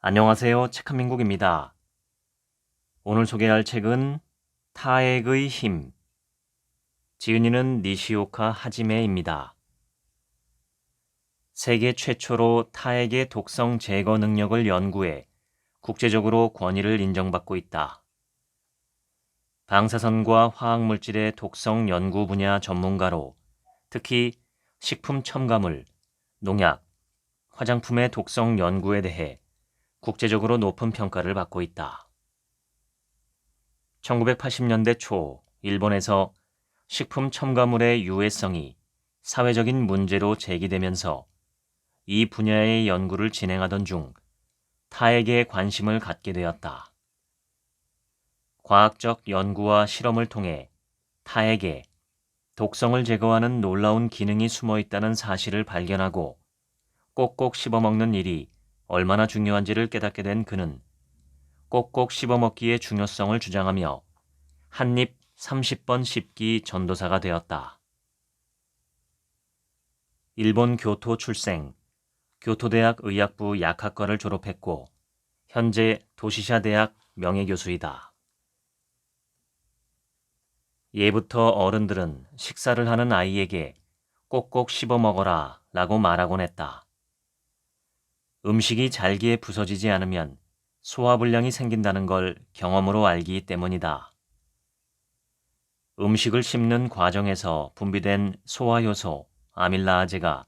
안녕하세요. 책한민국입니다. 오늘 소개할 책은 타액의 힘, 지은이는 니시오카 하지메입니다. 세계 최초로 타액의 독성 제거 능력을 연구해 국제적으로 권위를 인정받고 있다. 방사선과 화학물질의 독성 연구 분야 전문가로 특히 식품 첨가물, 농약, 화장품의 독성 연구에 대해 국제적으로 높은 평가를 받고 있다. 1980년대 초 일본에서 식품 첨가물의 유해성이 사회적인 문제로 제기되면서 이 분야의 연구를 진행하던 중 타액에 관심을 갖게 되었다. 과학적 연구와 실험을 통해 타액에 독성을 제거하는 놀라운 기능이 숨어 있다는 사실을 발견하고 꼭꼭 씹어먹는 일이 얼마나 중요한지를 깨닫게 된 그는 꼭꼭 씹어먹기의 중요성을 주장하며 한입 30번 씹기 전도사가 되었다. 일본 교토 출생, 교토대학 의학부 약학과를 졸업했고 현재 도시샤 대학 명예교수이다. 예부터 어른들은 식사를 하는 아이에게 꼭꼭 씹어 먹어라 라고 말하곤 했다. 음식이 잘게 부서지지 않으면 소화불량이 생긴다는 걸 경험으로 알기 때문이다. 음식을 씹는 과정에서 분비된 소화효소, 아밀라아제가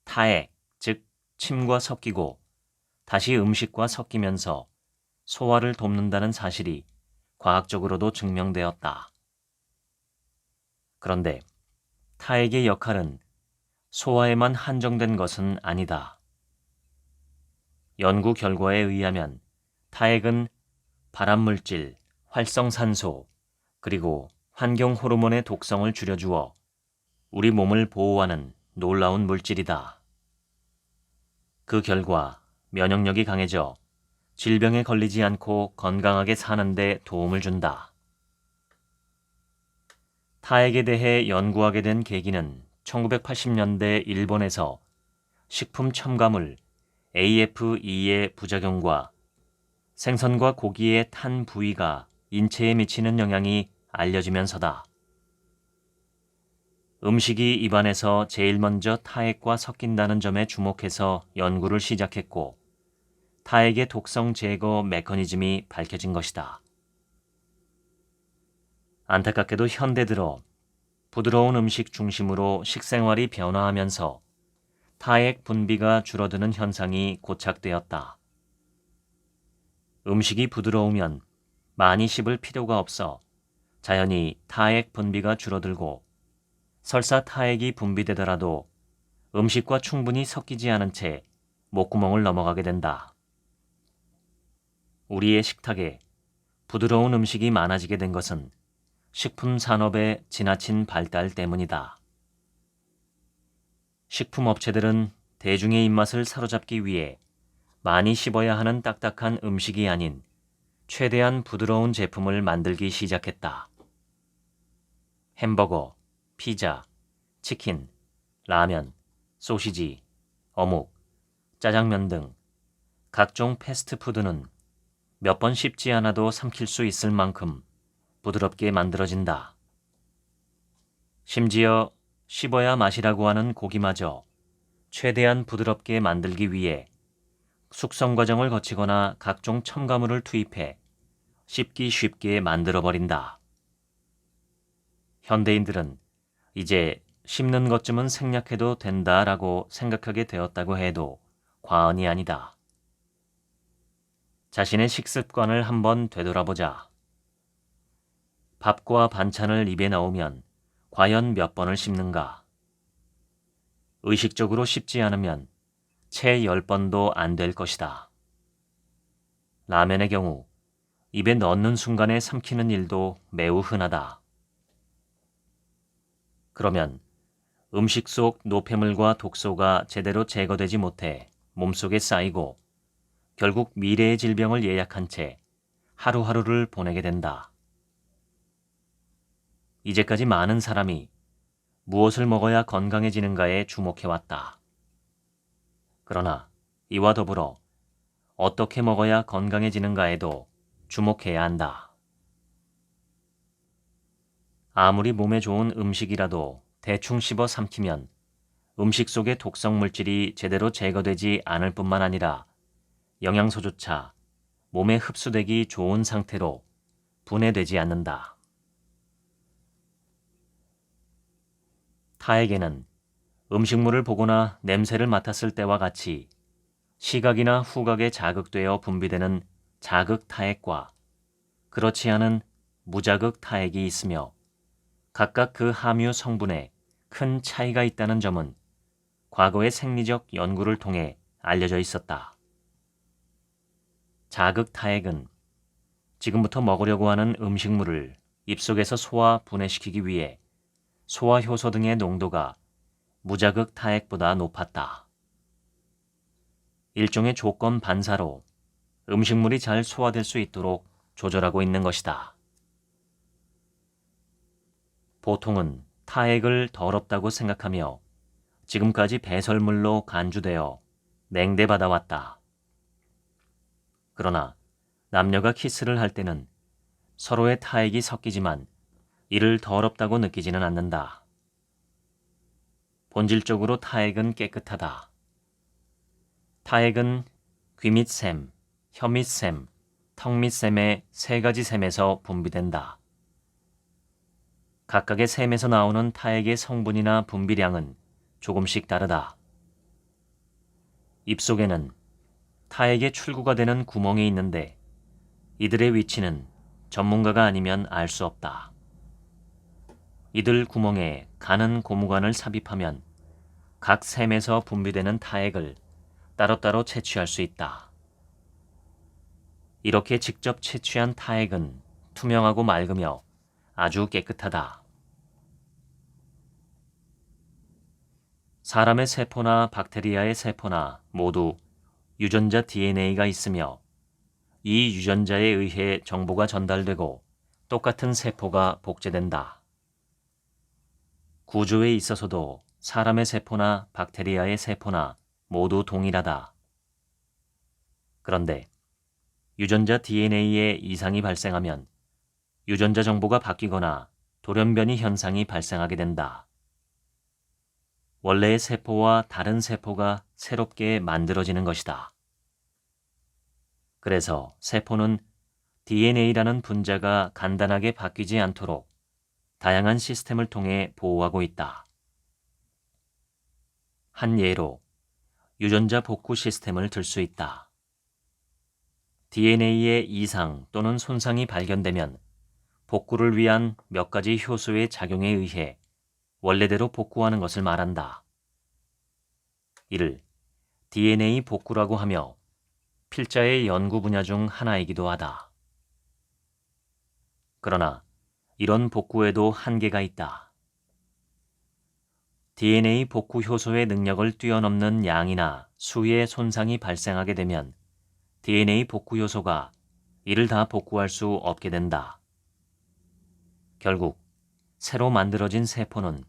타액, 즉 침과 섞이고 다시 음식과 섞이면서 소화를 돕는다는 사실이 과학적으로도 증명되었다. 그런데 타액의 역할은 소화에만 한정된 것은 아니다. 연구 결과에 의하면 타액은 발암물질, 활성산소, 그리고 환경 호르몬의 독성을 줄여주어 우리 몸을 보호하는 놀라운 물질이다. 그 결과 면역력이 강해져 질병에 걸리지 않고 건강하게 사는 데 도움을 준다. 타액에 대해 연구하게 된 계기는 1980년대 일본에서 식품 첨가물 AFE의 부작용과 생선과 고기의 탄 부위가 인체에 미치는 영향이 알려지면서다. 음식이 입안에서 제일 먼저 타액과 섞인다는 점에 주목해서 연구를 시작했고 타액의 독성 제거 메커니즘이 밝혀진 것이다. 안타깝게도 현대 들어 부드러운 음식 중심으로 식생활이 변화하면서 타액 분비가 줄어드는 현상이 고착되었다. 음식이 부드러우면 많이 씹을 필요가 없어 자연히 타액 분비가 줄어들고 설사 타액이 분비되더라도 음식과 충분히 섞이지 않은 채 목구멍을 넘어가게 된다. 우리의 식탁에 부드러운 음식이 많아지게 된 것은 식품 산업의 지나친 발달 때문이다. 식품 업체들은 대중의 입맛을 사로잡기 위해 많이 씹어야 하는 딱딱한 음식이 아닌 최대한 부드러운 제품을 만들기 시작했다. 햄버거, 피자, 치킨, 라면, 소시지, 어묵, 짜장면 등 각종 패스트푸드는 몇 번 씹지 않아도 삼킬 수 있을 만큼 부드럽게 만들어진다. 심지어 씹어야 맛이라고 하는 고기마저 최대한 부드럽게 만들기 위해 숙성 과정을 거치거나 각종 첨가물을 투입해 씹기 쉽게 만들어버린다. 현대인들은 이제 씹는 것쯤은 생략해도 된다라고 생각하게 되었다고 해도 과언이 아니다. 자신의 식습관을 한번 되돌아보자. 밥과 반찬을 입에 넣으면 과연 몇 번을 씹는가? 의식적으로 씹지 않으면 채 10번도 안 될 것이다. 라면의 경우 입에 넣는 순간에 삼키는 일도 매우 흔하다. 그러면 음식 속 노폐물과 독소가 제대로 제거되지 못해 몸속에 쌓이고 결국 미래의 질병을 예약한 채 하루하루를 보내게 된다. 이제까지 많은 사람이 무엇을 먹어야 건강해지는가에 주목해왔다. 그러나 이와 더불어 어떻게 먹어야 건강해지는가에도 주목해야 한다. 아무리 몸에 좋은 음식이라도 대충 씹어 삼키면 음식 속의 독성 물질이 제대로 제거되지 않을 뿐만 아니라 영양소조차 몸에 흡수되기 좋은 상태로 분해되지 않는다. 타에게는 음식물을 보거나 냄새를 맡았을 때와 같이 시각이나 후각에 자극되어 분비되는 자극 타액과 그렇지 않은 무자극 타액이 있으며 각각 그 함유 성분에 큰 차이가 있다는 점은 과거의 생리적 연구를 통해 알려져 있었다. 자극 타액은 지금부터 먹으려고 하는 음식물을 입속에서 소화 분해시키기 위해 소화 효소 등의 농도가 무자극 타액보다 높았다. 일종의 조건 반사로 음식물이 잘 소화될 수 있도록 조절하고 있는 것이다. 보통은 타액을 더럽다고 생각하며 지금까지 배설물로 간주되어 냉대받아왔다. 그러나 남녀가 키스를 할 때는 서로의 타액이 섞이지만 이를 더럽다고 느끼지는 않는다. 본질적으로 타액은 깨끗하다. 타액은 귀밑샘, 혀밑샘, 턱밑샘의 세 가지 샘에서 분비된다. 각각의 샘에서 나오는 타액의 성분이나 분비량은 조금씩 다르다. 입속에는 타액의 출구가 되는 구멍이 있는데 이들의 위치는 전문가가 아니면 알 수 없다. 이들 구멍에 가는 고무관을 삽입하면 각 샘에서 분비되는 타액을 따로따로 채취할 수 있다. 이렇게 직접 채취한 타액은 투명하고 맑으며 아주 깨끗하다. 사람의 세포나 박테리아의 세포나 모두 유전자 DNA가 있으며 이 유전자에 의해 정보가 전달되고 똑같은 세포가 복제된다. 구조에 있어서도 사람의 세포나 박테리아의 세포나 모두 동일하다. 그런데 유전자 DNA에 이상이 발생하면 유전자 정보가 바뀌거나 돌연변이 현상이 발생하게 된다. 원래의 세포와 다른 세포가 새롭게 만들어지는 것이다. 그래서 세포는 DNA라는 분자가 간단하게 바뀌지 않도록 다양한 시스템을 통해 보호하고 있다. 한 예로 유전자 복구 시스템을 들 수 있다. DNA의 이상 또는 손상이 발견되면 복구를 위한 몇 가지 효소의 작용에 의해 원래대로 복구하는 것을 말한다. 이를 DNA 복구라고 하며 필자의 연구 분야 중 하나이기도 하다. 그러나 이런 복구에도 한계가 있다. DNA 복구 효소의 능력을 뛰어넘는 양이나 수의 손상이 발생하게 되면 DNA 복구 효소가 이를 다 복구할 수 없게 된다. 결국 새로 만들어진 세포는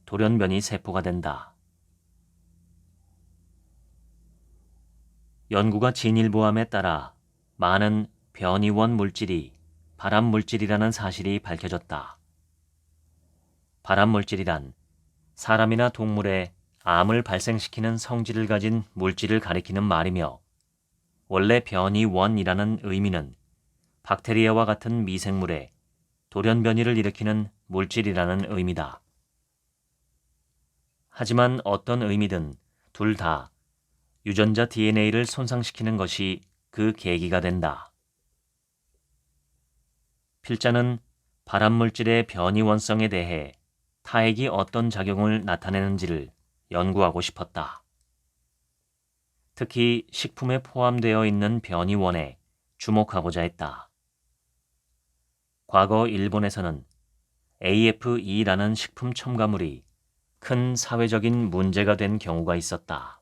돌연변이 세포가 된다. 연구가 진일보함에 따라 많은 변이원 물질이 발암물질이라는 사실이 밝혀졌다. 발암물질이란 사람이나 동물에 암을 발생시키는 성질을 가진 물질을 가리키는 말이며 원래 변이원이라는 의미는 박테리아와 같은 미생물에 돌연변이를 일으키는 물질이라는 의미다. 하지만 어떤 의미든 둘 다 유전자 DNA를 손상시키는 것이 그 계기가 된다. 필자는 발암물질의 변이원성에 대해 타액이 어떤 작용을 나타내는지를 연구하고 싶었다. 특히 식품에 포함되어 있는 변이원에 주목하고자 했다. 과거 일본에서는 AFE라는 식품 첨가물이 큰 사회적인 문제가 된 경우가 있었다.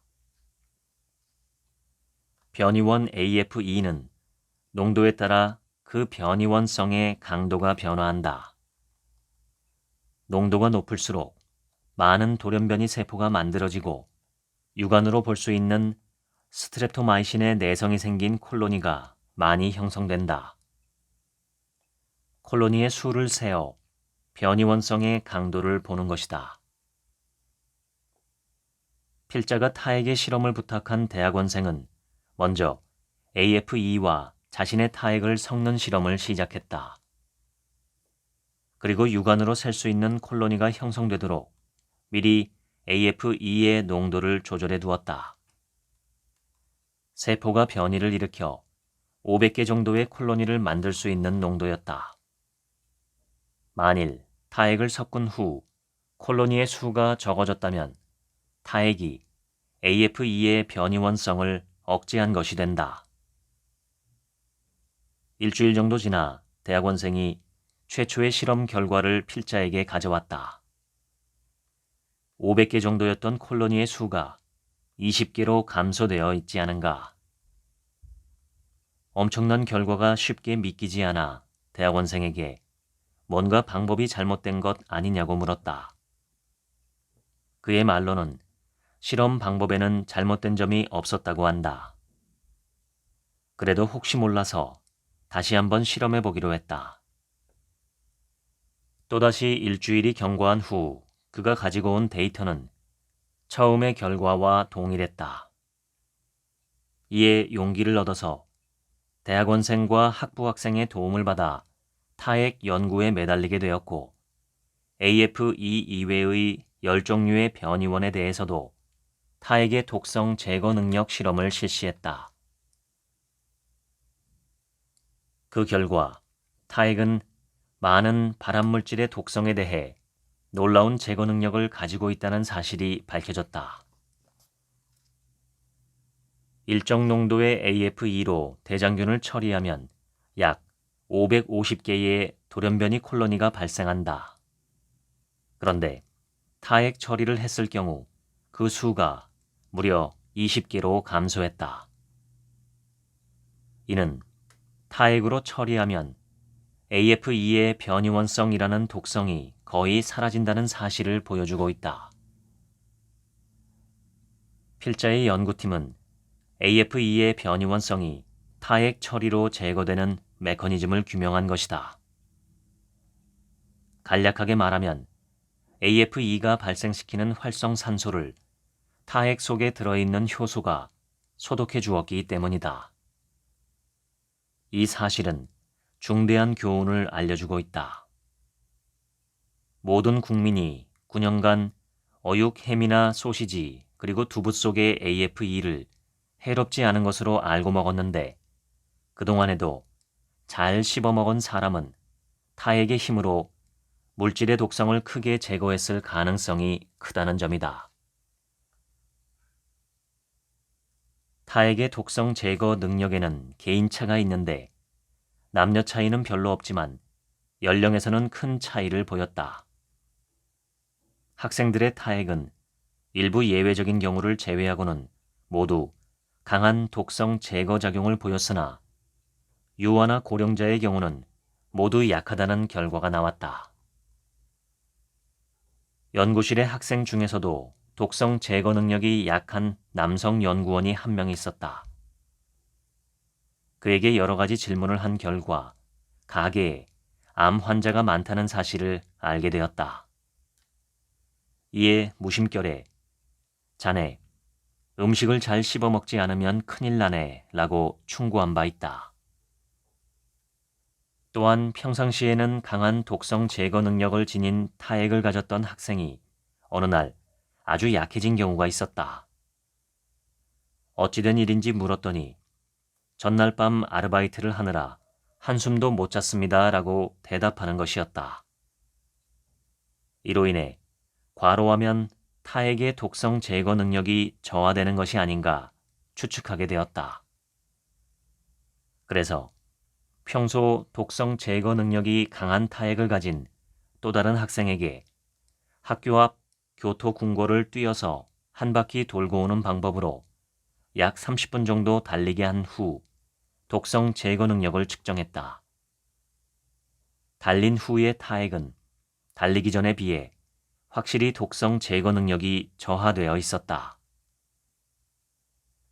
변이원 AFE는 농도에 따라 그 변이원성의 강도가 변화한다. 농도가 높을수록 많은 돌연변이 세포가 만들어지고 육안으로 볼 수 있는 스트랩토마이신의 내성이 생긴 콜로니가 많이 형성된다. 콜로니의 수를 세어 변이원성의 강도를 보는 것이다. 필자가 타에게 실험을 부탁한 대학원생은 먼저 AFE와 자신의 타액을 섞는 실험을 시작했다. 그리고 육안으로 셀 수 있는 콜로니가 형성되도록 미리 AFE의 농도를 조절해 두었다. 세포가 변이를 일으켜 500개 정도의 콜로니를 만들 수 있는 농도였다. 만일 타액을 섞은 후 콜로니의 수가 적어졌다면 타액이 AFE의 변이원성을 억제한 것이 된다. 일주일 정도 지나 대학원생이 최초의 실험 결과를 필자에게 가져왔다. 500개 정도였던 콜로니의 수가 20개로 감소되어 있지 않은가. 엄청난 결과가 쉽게 믿기지 않아 대학원생에게 뭔가 방법이 잘못된 것 아니냐고 물었다. 그의 말로는 실험 방법에는 잘못된 점이 없었다고 한다. 그래도 혹시 몰라서 다시 한번 실험해 보기로 했다. 또다시 일주일이 경과한 후 그가 가지고 온 데이터는 처음의 결과와 동일했다. 이에 용기를 얻어서 대학원생과 학부학생의 도움을 받아 타액 연구에 매달리게 되었고 AFE 이외의 10종류의 변이원에 대해서도 타액의 독성 제거 능력 실험을 실시했다. 그 결과 타액은 많은 발암물질의 독성에 대해 놀라운 제거 능력을 가지고 있다는 사실이 밝혀졌다. 일정 농도의 AFE로 대장균을 처리하면 약 550개의 돌연변이 콜로니가 발생한다. 그런데 타액 처리를 했을 경우 그 수가 무려 20개로 감소했다. 이는 타액으로 처리하면 AFE의 변이원성이라는 독성이 거의 사라진다는 사실을 보여주고 있다. 필자의 연구팀은 AFE의 변이원성이 타액 처리로 제거되는 메커니즘을 규명한 것이다. 간략하게 말하면 AFE가 발생시키는 활성산소를 타액 속에 들어있는 효소가 소독해 주었기 때문이다. 이 사실은 중대한 교훈을 알려주고 있다. 모든 국민이 9년간 어육, 햄이나 소시지 그리고 두부 속의 AFE를 해롭지 않은 것으로 알고 먹었는데 그동안에도 잘 씹어먹은 사람은 타액의 힘으로 물질의 독성을 크게 제거했을 가능성이 크다는 점이다. 타액의 독성 제거 능력에는 개인차가 있는데 남녀 차이는 별로 없지만 연령에서는 큰 차이를 보였다. 학생들의 타액은 일부 예외적인 경우를 제외하고는 모두 강한 독성 제거 작용을 보였으나 유아나 고령자의 경우는 모두 약하다는 결과가 나왔다. 연구실의 학생 중에서도 독성 제거 능력이 약한 남성 연구원이 한 명 있었다. 그에게 여러 가지 질문을 한 결과 가게에 암 환자가 많다는 사실을 알게 되었다. 이에 무심결에 자네, 음식을 잘 씹어먹지 않으면 큰일 나네 라고 충고한 바 있다. 또한 평상시에는 강한 독성 제거 능력을 지닌 타액을 가졌던 학생이 어느 날 아주 약해진 경우가 있었다. 어찌된 일인지 물었더니 전날 밤 아르바이트를 하느라 한숨도 못 잤습니다 라고 대답하는 것이었다. 이로 인해 과로하면 타액의 독성 제거 능력이 저하되는 것이 아닌가 추측하게 되었다. 그래서 평소 독성 제거 능력이 강한 타액을 가진 또 다른 학생에게 학교 앞 교토궁궐을 뛰어서 한 바퀴 돌고 오는 방법으로 약 30분 정도 달리게 한 후 독성 제거 능력을 측정했다. 달린 후의 타액은 달리기 전에 비해 확실히 독성 제거 능력이 저하되어 있었다.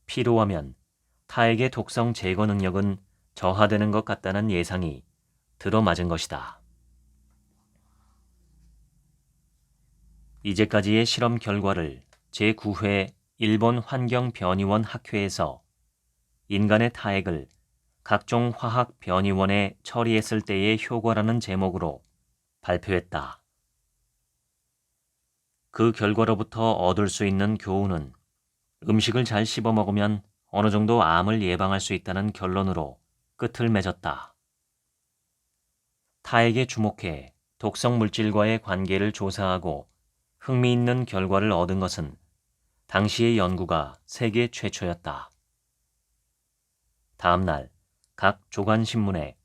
피로하면 타액의 독성 제거 능력은 저하되는 것 같다는 예상이 들어맞은 것이다. 이제까지의 실험 결과를 제9회 일본 환경변이원 학회에서 인간의 타액을 각종 화학 변이원에 처리했을 때의 효과라는 제목으로 발표했다. 그 결과로부터 얻을 수 있는 교훈은 음식을 잘 씹어 먹으면 어느 정도 암을 예방할 수 있다는 결론으로 끝을 맺었다. 타액에 주목해 독성 물질과의 관계를 조사하고 흥미있는 결과를 얻은 것은 당시의 연구가 세계 최초였다. 다음 날 각 조간신문에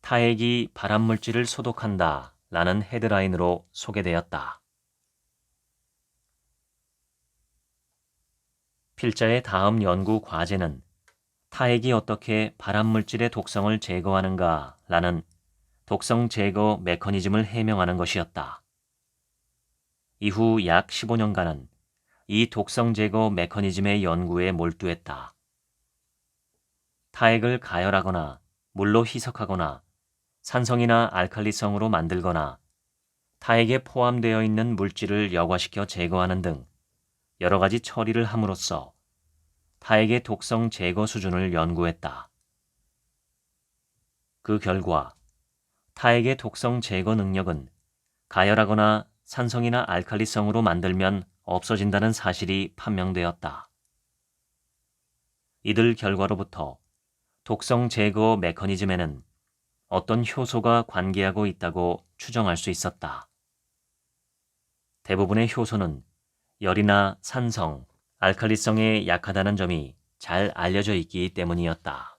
타액이 발암물질을 소독한다 라는 헤드라인으로 소개되었다. 필자의 다음 연구 과제는 타액이 어떻게 발암물질의 독성을 제거하는가 라는 독성 제거 메커니즘을 해명하는 것이었다. 이후 약 15년간은 이 독성 제거 메커니즘의 연구에 몰두했다. 타액을 가열하거나 물로 희석하거나 산성이나 알칼리성으로 만들거나 타액에 포함되어 있는 물질을 여과시켜 제거하는 등 여러 가지 처리를 함으로써 타액의 독성 제거 수준을 연구했다. 그 결과 타액의 독성 제거 능력은 가열하거나 산성이나 알칼리성으로 만들면 없어진다는 사실이 판명되었다. 이들 결과로부터 독성 제거 메커니즘에는 어떤 효소가 관계하고 있다고 추정할 수 있었다. 대부분의 효소는 열이나 산성, 알칼리성에 약하다는 점이 잘 알려져 있기 때문이었다.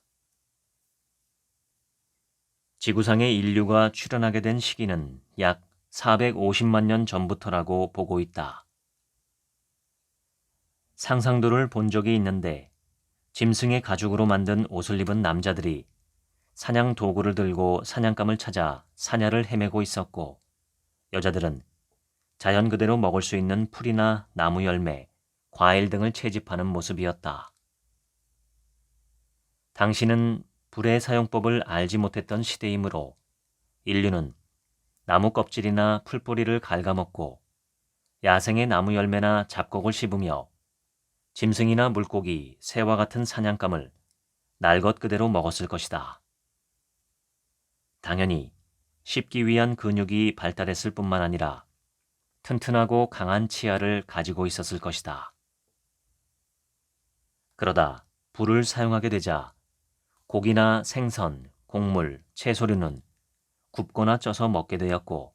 지구상에 인류가 출현하게 된 시기는 약 450만 년 전부터라고 보고 있다. 상상도를 본 적이 있는데 짐승의 가죽으로 만든 옷을 입은 남자들이 사냥 도구를 들고 사냥감을 찾아 사냐를 헤매고 있었고 여자들은 자연 그대로 먹을 수 있는 풀이나 나무 열매, 과일 등을 채집하는 모습이었다. 당시는 불의 사용법을 알지 못했던 시대이므로 인류는 나무 껍질이나 풀뿌리를 갉아먹고 야생의 나무 열매나 잡곡을 씹으며 짐승이나 물고기, 새와 같은 사냥감을 날 것 그대로 먹었을 것이다. 당연히 씹기 위한 근육이 발달했을 뿐만 아니라 튼튼하고 강한 치아를 가지고 있었을 것이다. 그러다 불을 사용하게 되자 고기나 생선, 곡물, 채소류는 굽거나 쪄서 먹게 되었고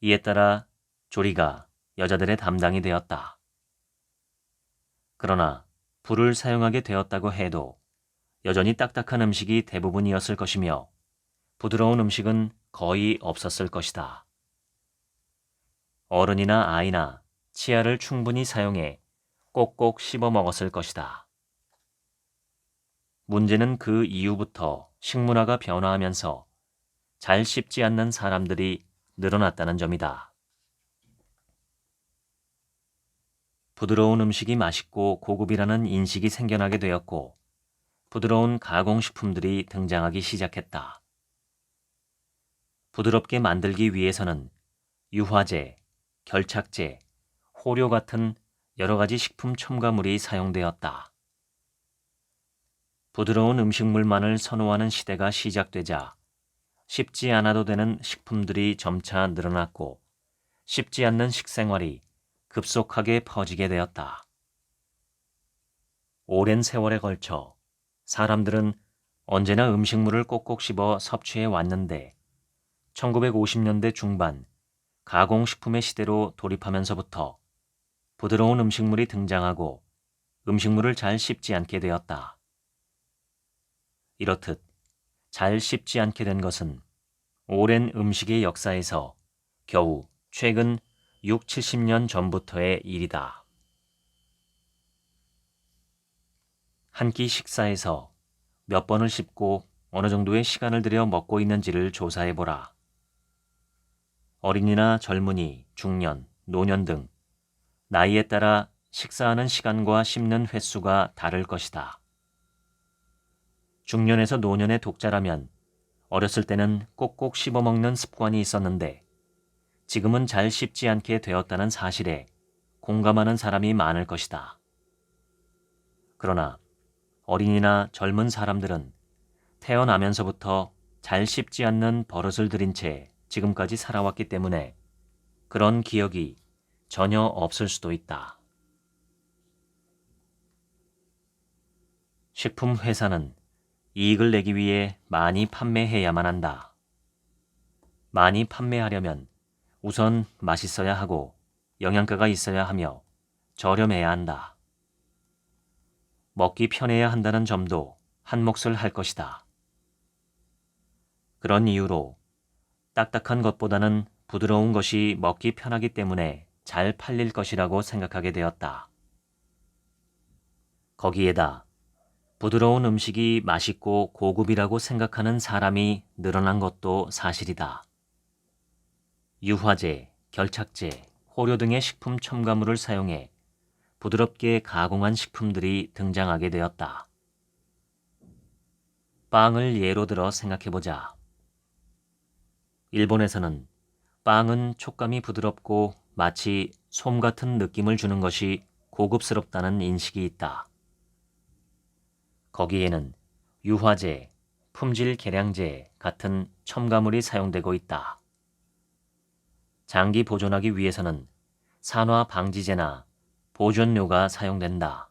이에 따라 조리가 여자들의 담당이 되었다. 그러나 불을 사용하게 되었다고 해도 여전히 딱딱한 음식이 대부분이었을 것이며 부드러운 음식은 거의 없었을 것이다. 어른이나 아이나 치아를 충분히 사용해 꼭꼭 씹어 먹었을 것이다. 문제는 그 이후부터 식문화가 변화하면서 잘 씹지 않는 사람들이 늘어났다는 점이다. 부드러운 음식이 맛있고 고급이라는 인식이 생겨나게 되었고 부드러운 가공식품들이 등장하기 시작했다. 부드럽게 만들기 위해서는 유화제, 결착제, 호료 같은 여러 가지 식품 첨가물이 사용되었다. 부드러운 음식물만을 선호하는 시대가 시작되자 씹지 않아도 되는 식품들이 점차 늘어났고 씹지 않는 식생활이 급속하게 퍼지게 되었다. 오랜 세월에 걸쳐 사람들은 언제나 음식물을 꼭꼭 씹어 섭취해 왔는데 1950년대 중반 가공식품의 시대로 돌입하면서부터 부드러운 음식물이 등장하고 음식물을 잘 씹지 않게 되었다. 이렇듯 잘 씹지 않게 된 것은 오랜 음식의 역사에서 겨우 최근 6, 70년 전부터의 일이다. 한 끼 식사에서 몇 번을 씹고 어느 정도의 시간을 들여 먹고 있는지를 조사해보라. 어린이나 젊은이, 중년, 노년 등 나이에 따라 식사하는 시간과 씹는 횟수가 다를 것이다. 중년에서 노년의 독자라면 어렸을 때는 꼭꼭 씹어먹는 습관이 있었는데 지금은 잘 씹지 않게 되었다는 사실에 공감하는 사람이 많을 것이다. 그러나 어린이나 젊은 사람들은 태어나면서부터 잘 씹지 않는 버릇을 들인 채 지금까지 살아왔기 때문에 그런 기억이 전혀 없을 수도 있다. 식품 회사는 이익을 내기 위해 많이 판매해야만 한다. 많이 판매하려면 우선 맛있어야 하고 영양가가 있어야 하며 저렴해야 한다. 먹기 편해야 한다는 점도 한 몫을 할 것이다. 그런 이유로 딱딱한 것보다는 부드러운 것이 먹기 편하기 때문에 잘 팔릴 것이라고 생각하게 되었다. 거기에다 부드러운 음식이 맛있고 고급이라고 생각하는 사람이 늘어난 것도 사실이다. 유화제, 결착제, 호료 등의 식품 첨가물을 사용해 부드럽게 가공한 식품들이 등장하게 되었다. 빵을 예로 들어 생각해보자. 일본에서는 빵은 촉감이 부드럽고 마치 솜 같은 느낌을 주는 것이 고급스럽다는 인식이 있다. 거기에는 유화제, 품질 개량제 같은 첨가물이 사용되고 있다. 장기 보존하기 위해서는 산화 방지제나 보존료가 사용된다.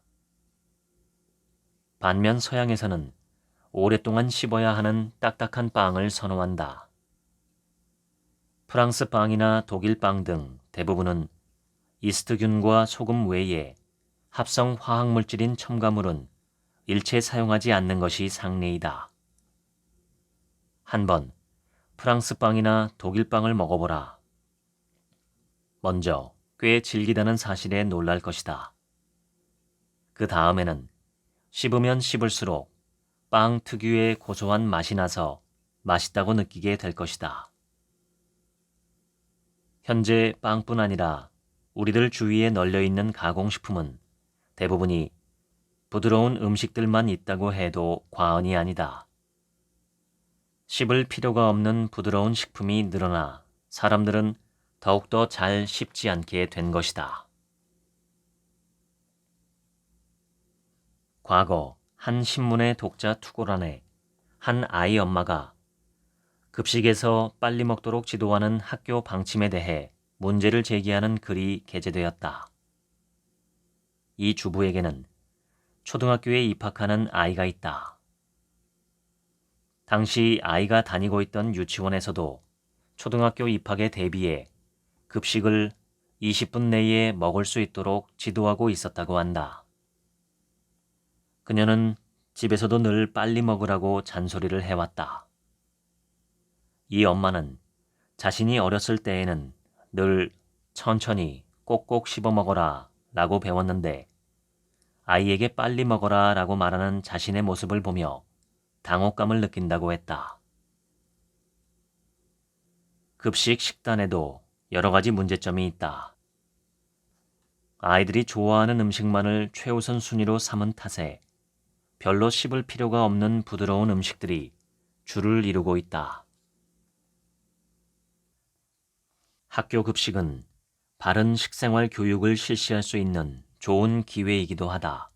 반면 서양에서는 오랫동안 씹어야 하는 딱딱한 빵을 선호한다. 프랑스 빵이나 독일 빵 등 대부분은 이스트균과 소금 외에 합성 화학물질인 첨가물은 일체 사용하지 않는 것이 상례이다. 한번 프랑스 빵이나 독일 빵을 먹어보라. 먼저 꽤 질기다는 사실에 놀랄 것이다. 그 다음에는 씹으면 씹을수록 빵 특유의 고소한 맛이 나서 맛있다고 느끼게 될 것이다. 현재 빵뿐 아니라 우리들 주위에 널려있는 가공식품은 대부분이 부드러운 음식들만 있다고 해도 과언이 아니다. 씹을 필요가 없는 부드러운 식품이 늘어나 사람들은 더욱더 잘 씹지 않게 된 것이다. 과거 한 신문의 독자 투고란에 한 아이 엄마가 급식에서 빨리 먹도록 지도하는 학교 방침에 대해 문제를 제기하는 글이 게재되었다. 이 주부에게는 초등학교에 입학하는 아이가 있다. 당시 아이가 다니고 있던 유치원에서도 초등학교 입학에 대비해 급식을 20분 내에 먹을 수 있도록 지도하고 있었다고 한다. 그녀는 집에서도 늘 빨리 먹으라고 잔소리를 해왔다. 이 엄마는 자신이 어렸을 때에는 늘 천천히 꼭꼭 씹어 먹어라 라고 배웠는데 아이에게 빨리 먹어라 라고 말하는 자신의 모습을 보며 당혹감을 느낀다고 했다. 급식 식단에도 여러 가지 문제점이 있다. 아이들이 좋아하는 음식만을 최우선 순위로 삼은 탓에 별로 씹을 필요가 없는 부드러운 음식들이 주를 이루고 있다. 학교 급식은 바른 식생활 교육을 실시할 수 있는 좋은 기회이기도 하다.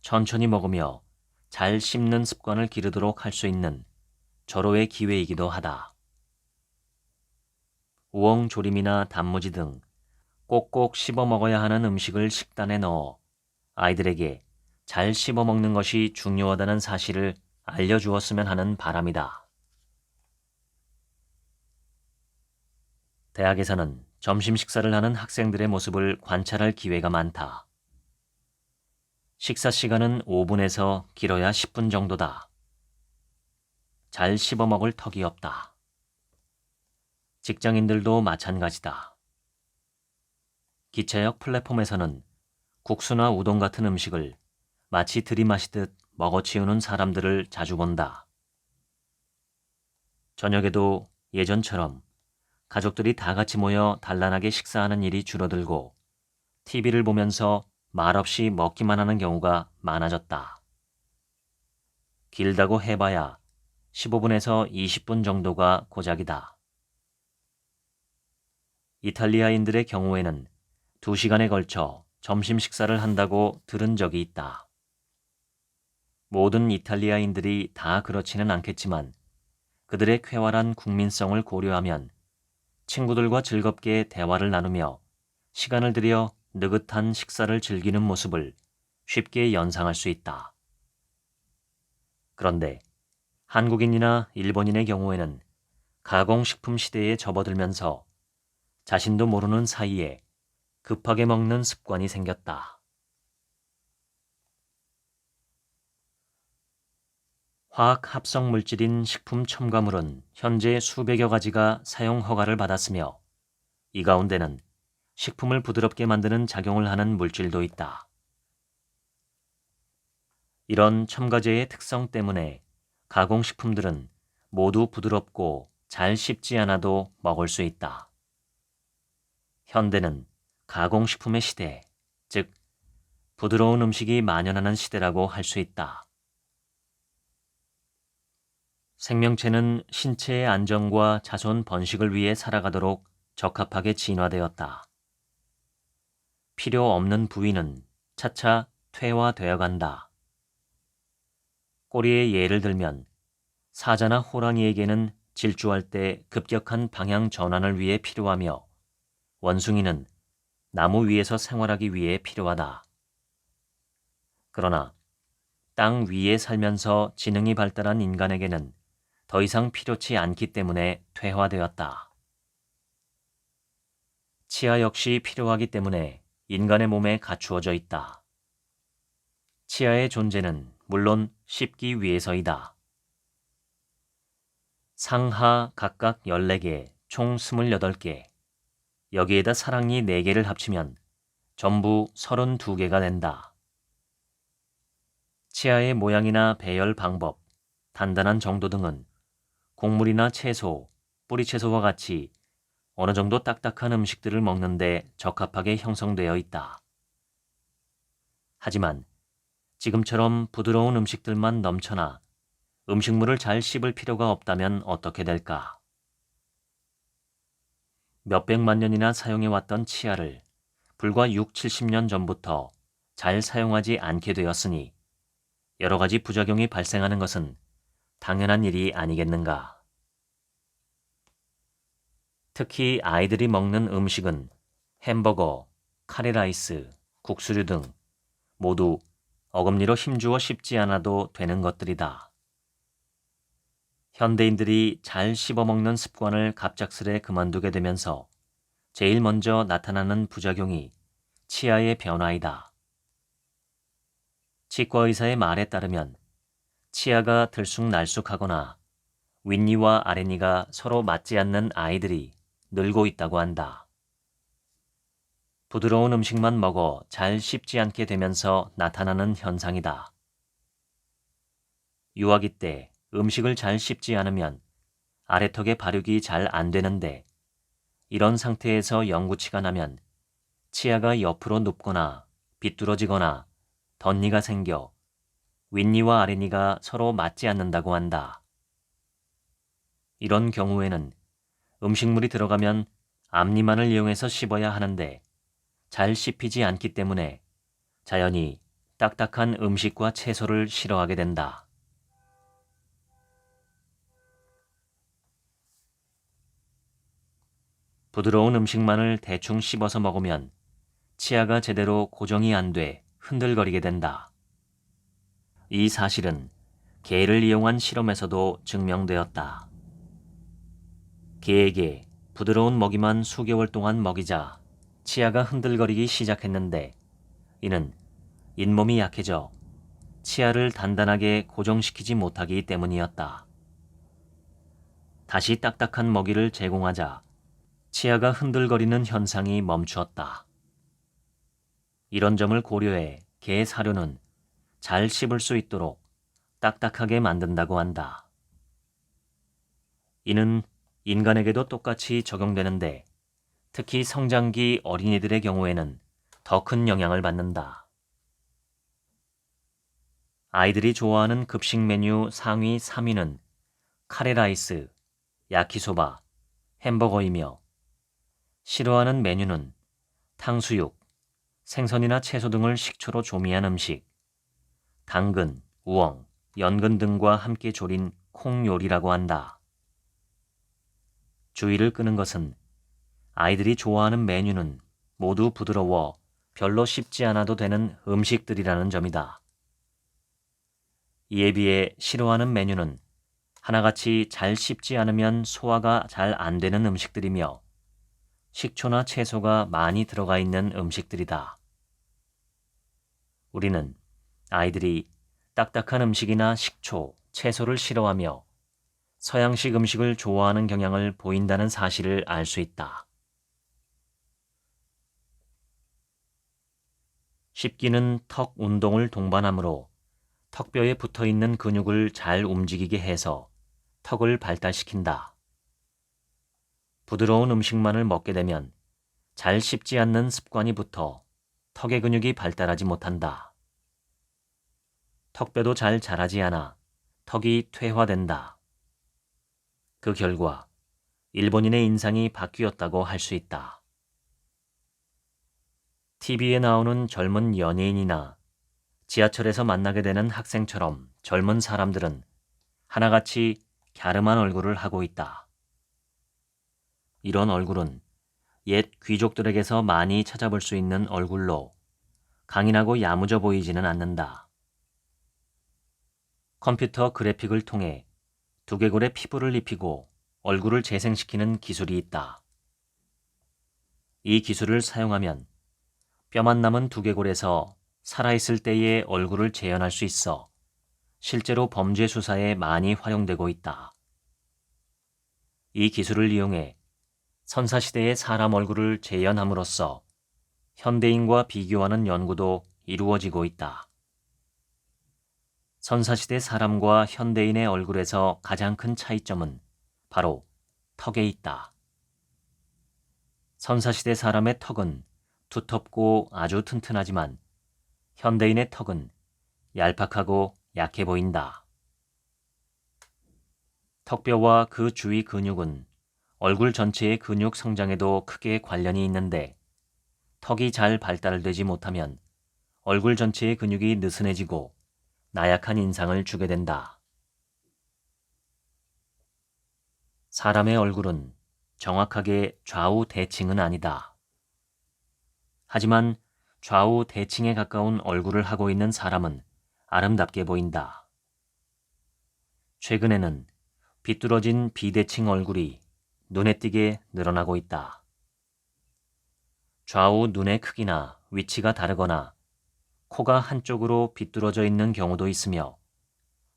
천천히 먹으며 잘 씹는 습관을 기르도록 할 수 있는 절호의 기회이기도 하다. 우엉조림이나 단무지 등 꼭꼭 씹어 먹어야 하는 음식을 식단에 넣어 아이들에게 잘 씹어 먹는 것이 중요하다는 사실을 알려주었으면 하는 바람이다. 대학에서는 점심 식사를 하는 학생들의 모습을 관찰할 기회가 많다. 식사 시간은 5분에서 길어야 10분 정도다. 잘 씹어 먹을 턱이 없다. 직장인들도 마찬가지다. 기차역 플랫폼에서는 국수나 우동 같은 음식을 마치 들이마시듯 먹어치우는 사람들을 자주 본다. 저녁에도 예전처럼 가족들이 다 같이 모여 단란하게 식사하는 일이 줄어들고 TV를 보면서 말없이 먹기만 하는 경우가 많아졌다. 길다고 해봐야 15분에서 20분 정도가 고작이다. 이탈리아인들의 경우에는 2시간에 걸쳐 점심 식사를 한다고 들은 적이 있다. 모든 이탈리아인들이 다 그렇지는 않겠지만 그들의 쾌활한 국민성을 고려하면 친구들과 즐겁게 대화를 나누며 시간을 들여 느긋한 식사를 즐기는 모습을 쉽게 연상할 수 있다. 그런데 한국인이나 일본인의 경우에는 가공식품 시대에 접어들면서 자신도 모르는 사이에 급하게 먹는 습관이 생겼다. 화학 합성 물질인 식품 첨가물은 현재 수백여 가지가 사용 허가를 받았으며 이 가운데는 식품을 부드럽게 만드는 작용을 하는 물질도 있다. 이런 첨가제의 특성 때문에 가공식품들은 모두 부드럽고 잘 씹지 않아도 먹을 수 있다. 현대는 가공식품의 시대, 즉 부드러운 음식이 만연하는 시대라고 할 수 있다. 생명체는 신체의 안정과 자손 번식을 위해 살아가도록 적합하게 진화되었다. 필요 없는 부위는 차차 퇴화되어 간다. 꼬리의 예를 들면 사자나 호랑이에게는 질주할 때 급격한 방향 전환을 위해 필요하며 원숭이는 나무 위에서 생활하기 위해 필요하다. 그러나 땅 위에 살면서 지능이 발달한 인간에게는 더 이상 필요치 않기 때문에 퇴화되었다. 치아 역시 필요하기 때문에 인간의 몸에 갖추어져 있다. 치아의 존재는 물론 씹기 위해서이다. 상하 각각 14개, 총 28개, 여기에다 사랑니 4개를 합치면 전부 32개가 된다. 치아의 모양이나 배열 방법, 단단한 정도 등은 곡물이나 채소, 뿌리채소와 같이 어느 정도 딱딱한 음식들을 먹는데 적합하게 형성되어 있다. 하지만 지금처럼 부드러운 음식들만 넘쳐나 음식물을 잘 씹을 필요가 없다면 어떻게 될까? 몇백만 년이나 사용해왔던 치아를 불과 6, 70년 전부터 잘 사용하지 않게 되었으니 여러 가지 부작용이 발생하는 것은 당연한 일이 아니겠는가? 특히 아이들이 먹는 음식은 햄버거, 카레라이스, 국수류 등 모두 어금니로 힘주어 씹지 않아도 되는 것들이다. 현대인들이 잘 씹어먹는 습관을 갑작스레 그만두게 되면서 제일 먼저 나타나는 부작용이 치아의 변화이다. 치과의사의 말에 따르면 치아가 들쑥날쑥하거나 윗니와 아랫니가 서로 맞지 않는 아이들이 늘고 있다고 한다. 부드러운 음식만 먹어 잘 씹지 않게 되면서 나타나는 현상이다. 유아기 때 음식을 잘 씹지 않으면 아래턱의 발육이 잘 안 되는데 이런 상태에서 영구치가 나면 치아가 옆으로 눕거나 비뚤어지거나 덧니가 생겨 윗니와 아랫니가 서로 맞지 않는다고 한다. 이런 경우에는 음식물이 들어가면 앞니만을 이용해서 씹어야 하는데 잘 씹히지 않기 때문에 자연히 딱딱한 음식과 채소를 싫어하게 된다. 부드러운 음식만을 대충 씹어서 먹으면 치아가 제대로 고정이 안 돼 흔들거리게 된다. 이 사실은 개를 이용한 실험에서도 증명되었다. 개에게 부드러운 먹이만 수개월 동안 먹이자 치아가 흔들거리기 시작했는데 이는 잇몸이 약해져 치아를 단단하게 고정시키지 못하기 때문이었다. 다시 딱딱한 먹이를 제공하자 치아가 흔들거리는 현상이 멈추었다. 이런 점을 고려해 개 사료는 잘 씹을 수 있도록 딱딱하게 만든다고 한다. 이는 인간에게도 똑같이 적용되는데 특히 성장기 어린이들의 경우에는 더 큰 영향을 받는다. 아이들이 좋아하는 급식 메뉴 상위 3위는 카레라이스, 야키소바, 햄버거이며 싫어하는 메뉴는 탕수육, 생선이나 채소 등을 식초로 조미한 음식, 당근, 우엉, 연근 등과 함께 조린 콩 요리라고 한다. 주의를 끄는 것은 아이들이 좋아하는 메뉴는 모두 부드러워 별로 씹지 않아도 되는 음식들이라는 점이다. 이에 비해 싫어하는 메뉴는 하나같이 잘 씹지 않으면 소화가 잘 안 되는 음식들이며 식초나 채소가 많이 들어가 있는 음식들이다. 우리는 아이들이 딱딱한 음식이나 식초, 채소를 싫어하며 서양식 음식을 좋아하는 경향을 보인다는 사실을 알 수 있다. 씹기는 턱 운동을 동반하므로 턱뼈에 붙어있는 근육을 잘 움직이게 해서 턱을 발달시킨다. 부드러운 음식만을 먹게 되면 잘 씹지 않는 습관이 붙어 턱의 근육이 발달하지 못한다. 턱뼈도 잘 자라지 않아 턱이 퇴화된다. 그 결과 일본인의 인상이 바뀌었다고 할 수 있다. TV에 나오는 젊은 연예인이나 지하철에서 만나게 되는 학생처럼 젊은 사람들은 하나같이 갸름한 얼굴을 하고 있다. 이런 얼굴은 옛 귀족들에게서 많이 찾아볼 수 있는 얼굴로 강인하고 야무져 보이지는 않는다. 컴퓨터 그래픽을 통해 두개골에 피부를 입히고 얼굴을 재생시키는 기술이 있다. 이 기술을 사용하면 뼈만 남은 두개골에서 살아있을 때의 얼굴을 재현할 수 있어 실제로 범죄 수사에 많이 활용되고 있다. 이 기술을 이용해 선사시대의 사람 얼굴을 재현함으로써 현대인과 비교하는 연구도 이루어지고 있다. 선사시대 사람과 현대인의 얼굴에서 가장 큰 차이점은 바로 턱에 있다. 선사시대 사람의 턱은 두텁고 아주 튼튼하지만 현대인의 턱은 얄팍하고 약해 보인다. 턱뼈와 그 주위 근육은 얼굴 전체의 근육 성장에도 크게 관련이 있는데 턱이 잘 발달되지 못하면 얼굴 전체의 근육이 느슨해지고 나약한 인상을 주게 된다. 사람의 얼굴은 정확하게 좌우 대칭은 아니다. 하지만 좌우 대칭에 가까운 얼굴을 하고 있는 사람은 아름답게 보인다. 최근에는 비뚤어진 비대칭 얼굴이 눈에 띄게 늘어나고 있다. 좌우 눈의 크기나 위치가 다르거나 코가 한쪽으로 비뚤어져 있는 경우도 있으며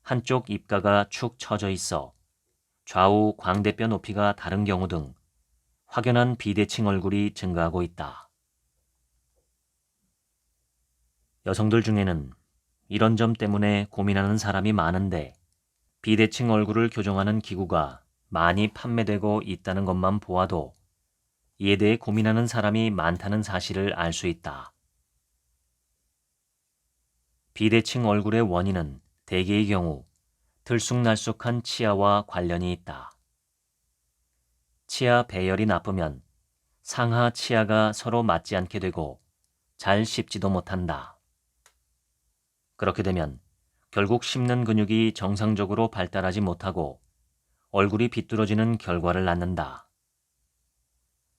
한쪽 입가가 축 처져 있어 좌우 광대뼈 높이가 다른 경우 등 확연한 비대칭 얼굴이 증가하고 있다. 여성들 중에는 이런 점 때문에 고민하는 사람이 많은데 비대칭 얼굴을 교정하는 기구가 많이 판매되고 있다는 것만 보아도 이에 대해 고민하는 사람이 많다는 사실을 알 수 있다. 비대칭 얼굴의 원인은 대개의 경우 들쑥날쑥한 치아와 관련이 있다. 치아 배열이 나쁘면 상하 치아가 서로 맞지 않게 되고 잘 씹지도 못한다. 그렇게 되면 결국 씹는 근육이 정상적으로 발달하지 못하고 얼굴이 비뚤어지는 결과를 낳는다.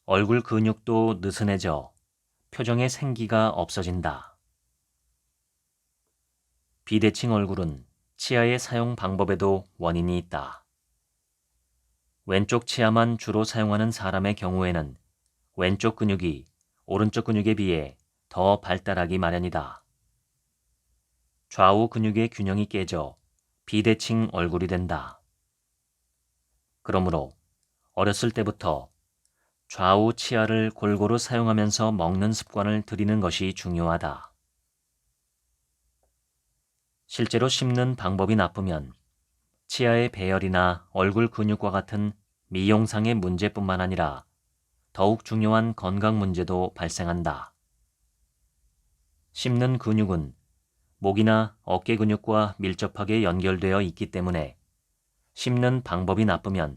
얼굴 근육도 느슨해져 표정의 생기가 없어진다. 비대칭 얼굴은 치아의 사용 방법에도 원인이 있다. 왼쪽 치아만 주로 사용하는 사람의 경우에는 왼쪽 근육이 오른쪽 근육에 비해 더 발달하기 마련이다. 좌우 근육의 균형이 깨져 비대칭 얼굴이 된다. 그러므로 어렸을 때부터 좌우 치아를 골고루 사용하면서 먹는 습관을 들이는 것이 중요하다. 실제로 씹는 방법이 나쁘면 치아의 배열이나 얼굴 근육과 같은 미용상의 문제뿐만 아니라 더욱 중요한 건강 문제도 발생한다. 씹는 근육은 목이나 어깨 근육과 밀접하게 연결되어 있기 때문에 씹는 방법이 나쁘면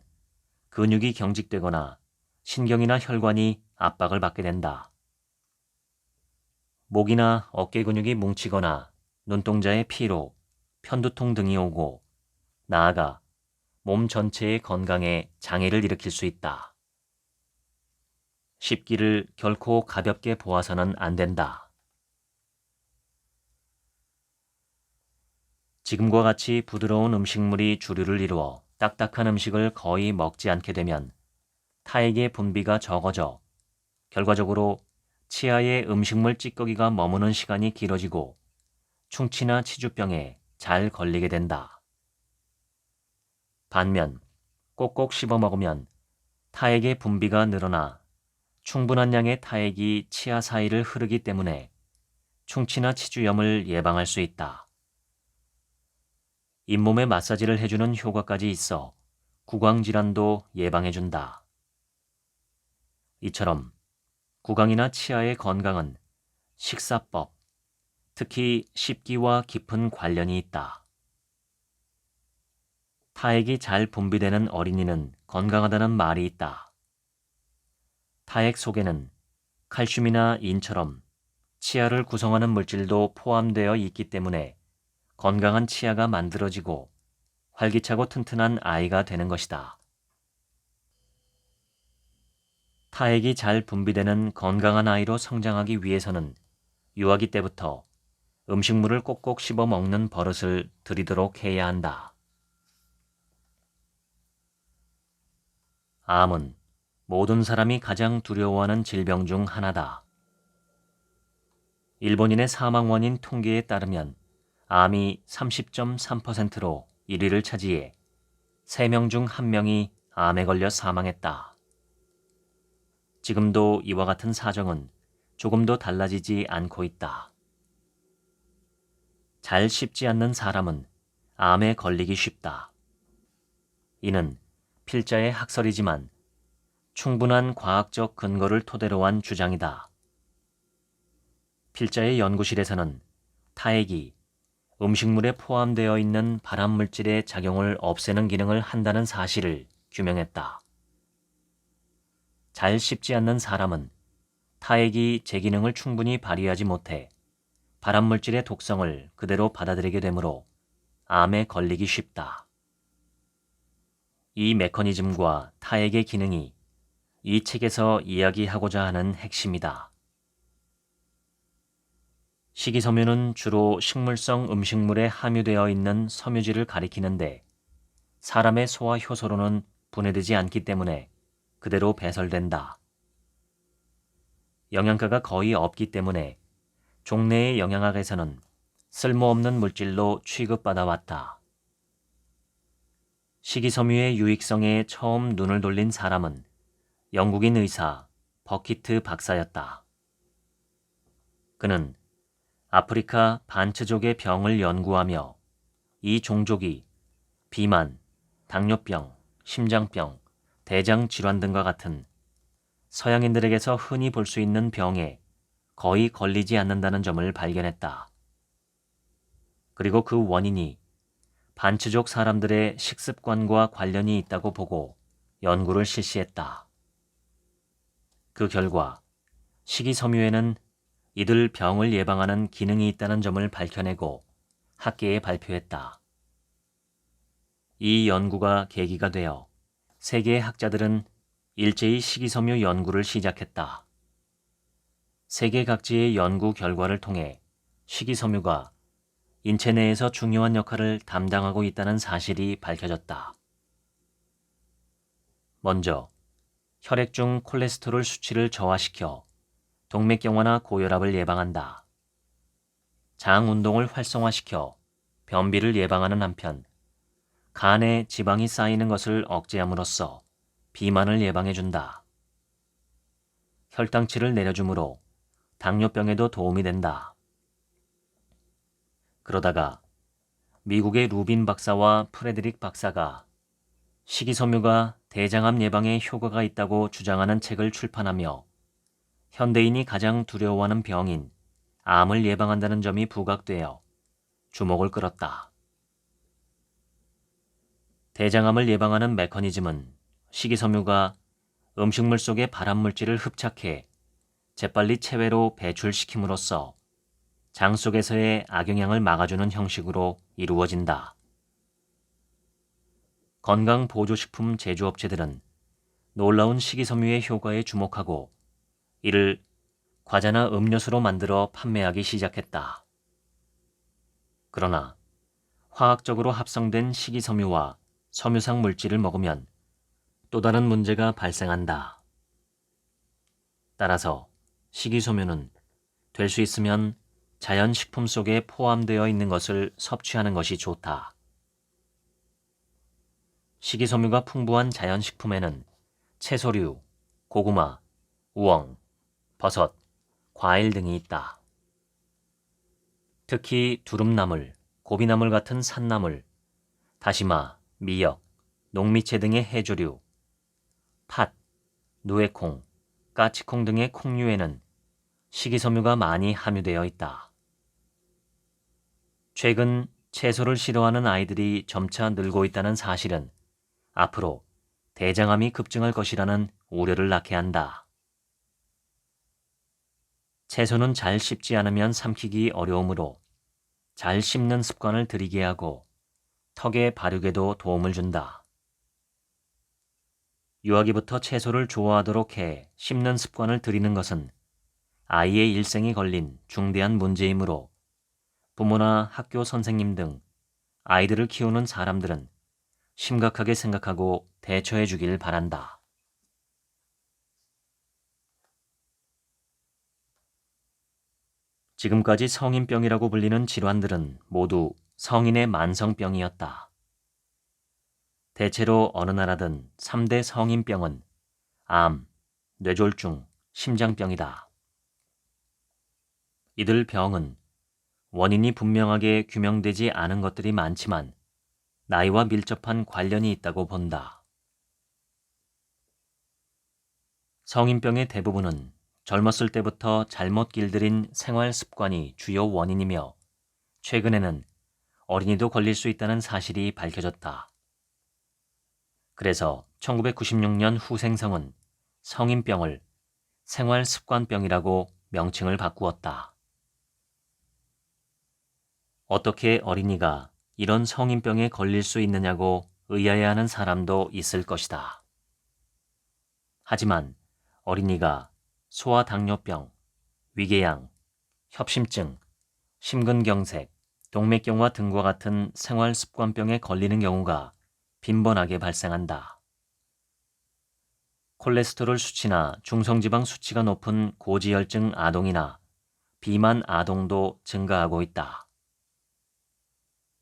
근육이 경직되거나 신경이나 혈관이 압박을 받게 된다. 목이나 어깨 근육이 뭉치거나 눈동자에 피로, 편두통 등이 오고 나아가 몸 전체의 건강에 장애를 일으킬 수 있다. 씹기를 결코 가볍게 보아서는 안 된다. 지금과 같이 부드러운 음식물이 주류를 이루어 딱딱한 음식을 거의 먹지 않게 되면 타액의 분비가 적어져 결과적으로 치아에 음식물 찌꺼기가 머무는 시간이 길어지고 충치나 치주병에 잘 걸리게 된다. 반면 꼭꼭 씹어 먹으면 타액의 분비가 늘어나 충분한 양의 타액이 치아 사이를 흐르기 때문에 충치나 치주염을 예방할 수 있다. 잇몸에 마사지를 해주는 효과까지 있어 구강질환도 예방해준다. 이처럼 구강이나 치아의 건강은 식사법, 특히 씹기와 깊은 관련이 있다. 타액이 잘 분비되는 어린이는 건강하다는 말이 있다. 타액 속에는 칼슘이나 인처럼 치아를 구성하는 물질도 포함되어 있기 때문에 건강한 치아가 만들어지고 활기차고 튼튼한 아이가 되는 것이다. 타액이 잘 분비되는 건강한 아이로 성장하기 위해서는 유아기 때부터 음식물을 꼭꼭 씹어 먹는 버릇을 들이도록 해야 한다. 암은 모든 사람이 가장 두려워하는 질병 중 하나다. 일본인의 사망 원인 통계에 따르면 암이 30.3%로 1위를 차지해 3명 중 1명이 암에 걸려 사망했다. 지금도 이와 같은 사정은 조금도 달라지지 않고 있다. 잘 씹지 않는 사람은 암에 걸리기 쉽다. 이는 필자의 학설이지만 충분한 과학적 근거를 토대로 한 주장이다. 필자의 연구실에서는 타액이 음식물에 포함되어 있는 발암물질의 작용을 없애는 기능을 한다는 사실을 규명했다. 잘 씹지 않는 사람은 타액이 제 기능을 충분히 발휘하지 못해 발암물질의 독성을 그대로 받아들이게 되므로 암에 걸리기 쉽다. 이 메커니즘과 타액의 기능이 이 책에서 이야기하고자 하는 핵심이다. 식이섬유는 주로 식물성 음식물에 함유되어 있는 섬유질을 가리키는데 사람의 소화 효소로는 분해되지 않기 때문에 그대로 배설된다. 영양가가 거의 없기 때문에 종래의 영양학에서는 쓸모없는 물질로 취급받아 왔다. 식이섬유의 유익성에 처음 눈을 돌린 사람은 영국인 의사 버키트 박사였다. 그는 아프리카 반츠족의 병을 연구하며 이 종족이 비만, 당뇨병, 심장병, 대장 질환 등과 같은 서양인들에게서 흔히 볼 수 있는 병에 거의 걸리지 않는다는 점을 발견했다. 그리고 그 원인이 반츠족 사람들의 식습관과 관련이 있다고 보고 연구를 실시했다. 그 결과 식이섬유에는 이들 병을 예방하는 기능이 있다는 점을 밝혀내고 학계에 발표했다. 이 연구가 계기가 되어 세계의 학자들은 일제히 식이섬유 연구를 시작했다. 세계 각지의 연구 결과를 통해 식이섬유가 인체 내에서 중요한 역할을 담당하고 있다는 사실이 밝혀졌다. 먼저 혈액 중 콜레스테롤 수치를 저하시켜 동맥경화나 고혈압을 예방한다. 장 운동을 활성화시켜 변비를 예방하는 한편 간에 지방이 쌓이는 것을 억제함으로써 비만을 예방해준다. 혈당치를 내려주므로 당뇨병에도 도움이 된다. 그러다가 미국의 루빈 박사와 프레드릭 박사가 식이섬유가 대장암 예방에 효과가 있다고 주장하는 책을 출판하며 현대인이 가장 두려워하는 병인 암을 예방한다는 점이 부각되어 주목을 끌었다. 대장암을 예방하는 메커니즘은 식이섬유가 음식물 속의 발암물질을 흡착해 재빨리 체외로 배출시킴으로써 장 속에서의 악영향을 막아주는 형식으로 이루어진다. 건강보조식품 제조업체들은 놀라운 식이섬유의 효과에 주목하고 이를 과자나 음료수로 만들어 판매하기 시작했다. 그러나 화학적으로 합성된 식이섬유와 섬유상 물질을 먹으면 또 다른 문제가 발생한다. 따라서 식이섬유는 될 수 있으면 자연식품 속에 포함되어 있는 것을 섭취하는 것이 좋다. 식이섬유가 풍부한 자연식품에는 채소류, 고구마, 우엉, 버섯, 과일 등이 있다. 특히 두릅나물, 고비나물 같은 산나물, 다시마, 미역, 녹미채 등의 해조류, 팥, 누에콩, 까치콩 등의 콩류에는 식이섬유가 많이 함유되어 있다. 최근 채소를 싫어하는 아이들이 점차 늘고 있다는 사실은 앞으로 대장암이 급증할 것이라는 우려를 낳게 한다. 채소는 잘 씹지 않으면 삼키기 어려우므로 잘 씹는 습관을 들이게 하고 턱의 발육에도 도움을 준다. 유아기부터 채소를 좋아하도록 해 씹는 습관을 들이는 것은 아이의 일생이 걸린 중대한 문제이므로 부모나 학교 선생님 등 아이들을 키우는 사람들은 심각하게 생각하고 대처해 주길 바란다. 지금까지 성인병이라고 불리는 질환들은 모두 성인의 만성병이었다. 대체로 어느 나라든 3대 성인병은 암, 뇌졸중, 심장병이다. 이들 병은 원인이 분명하게 규명되지 않은 것들이 많지만 나이와 밀접한 관련이 있다고 본다. 성인병의 대부분은 젊었을 때부터 잘못 길들인 생활 습관이 주요 원인이며 최근에는 어린이도 걸릴 수 있다는 사실이 밝혀졌다. 그래서 1996년 후생성은 성인병을 생활습관병이라고 명칭을 바꾸었다. 어떻게 어린이가 이런 성인병에 걸릴 수 있느냐고 의아해하는 사람도 있을 것이다. 하지만 어린이가 소아당뇨병, 위궤양, 협심증, 심근경색, 동맥경화 등과 같은 생활습관병에 걸리는 경우가 빈번하게 발생한다. 콜레스테롤 수치나 중성지방 수치가 높은 고지혈증 아동이나 비만 아동도 증가하고 있다.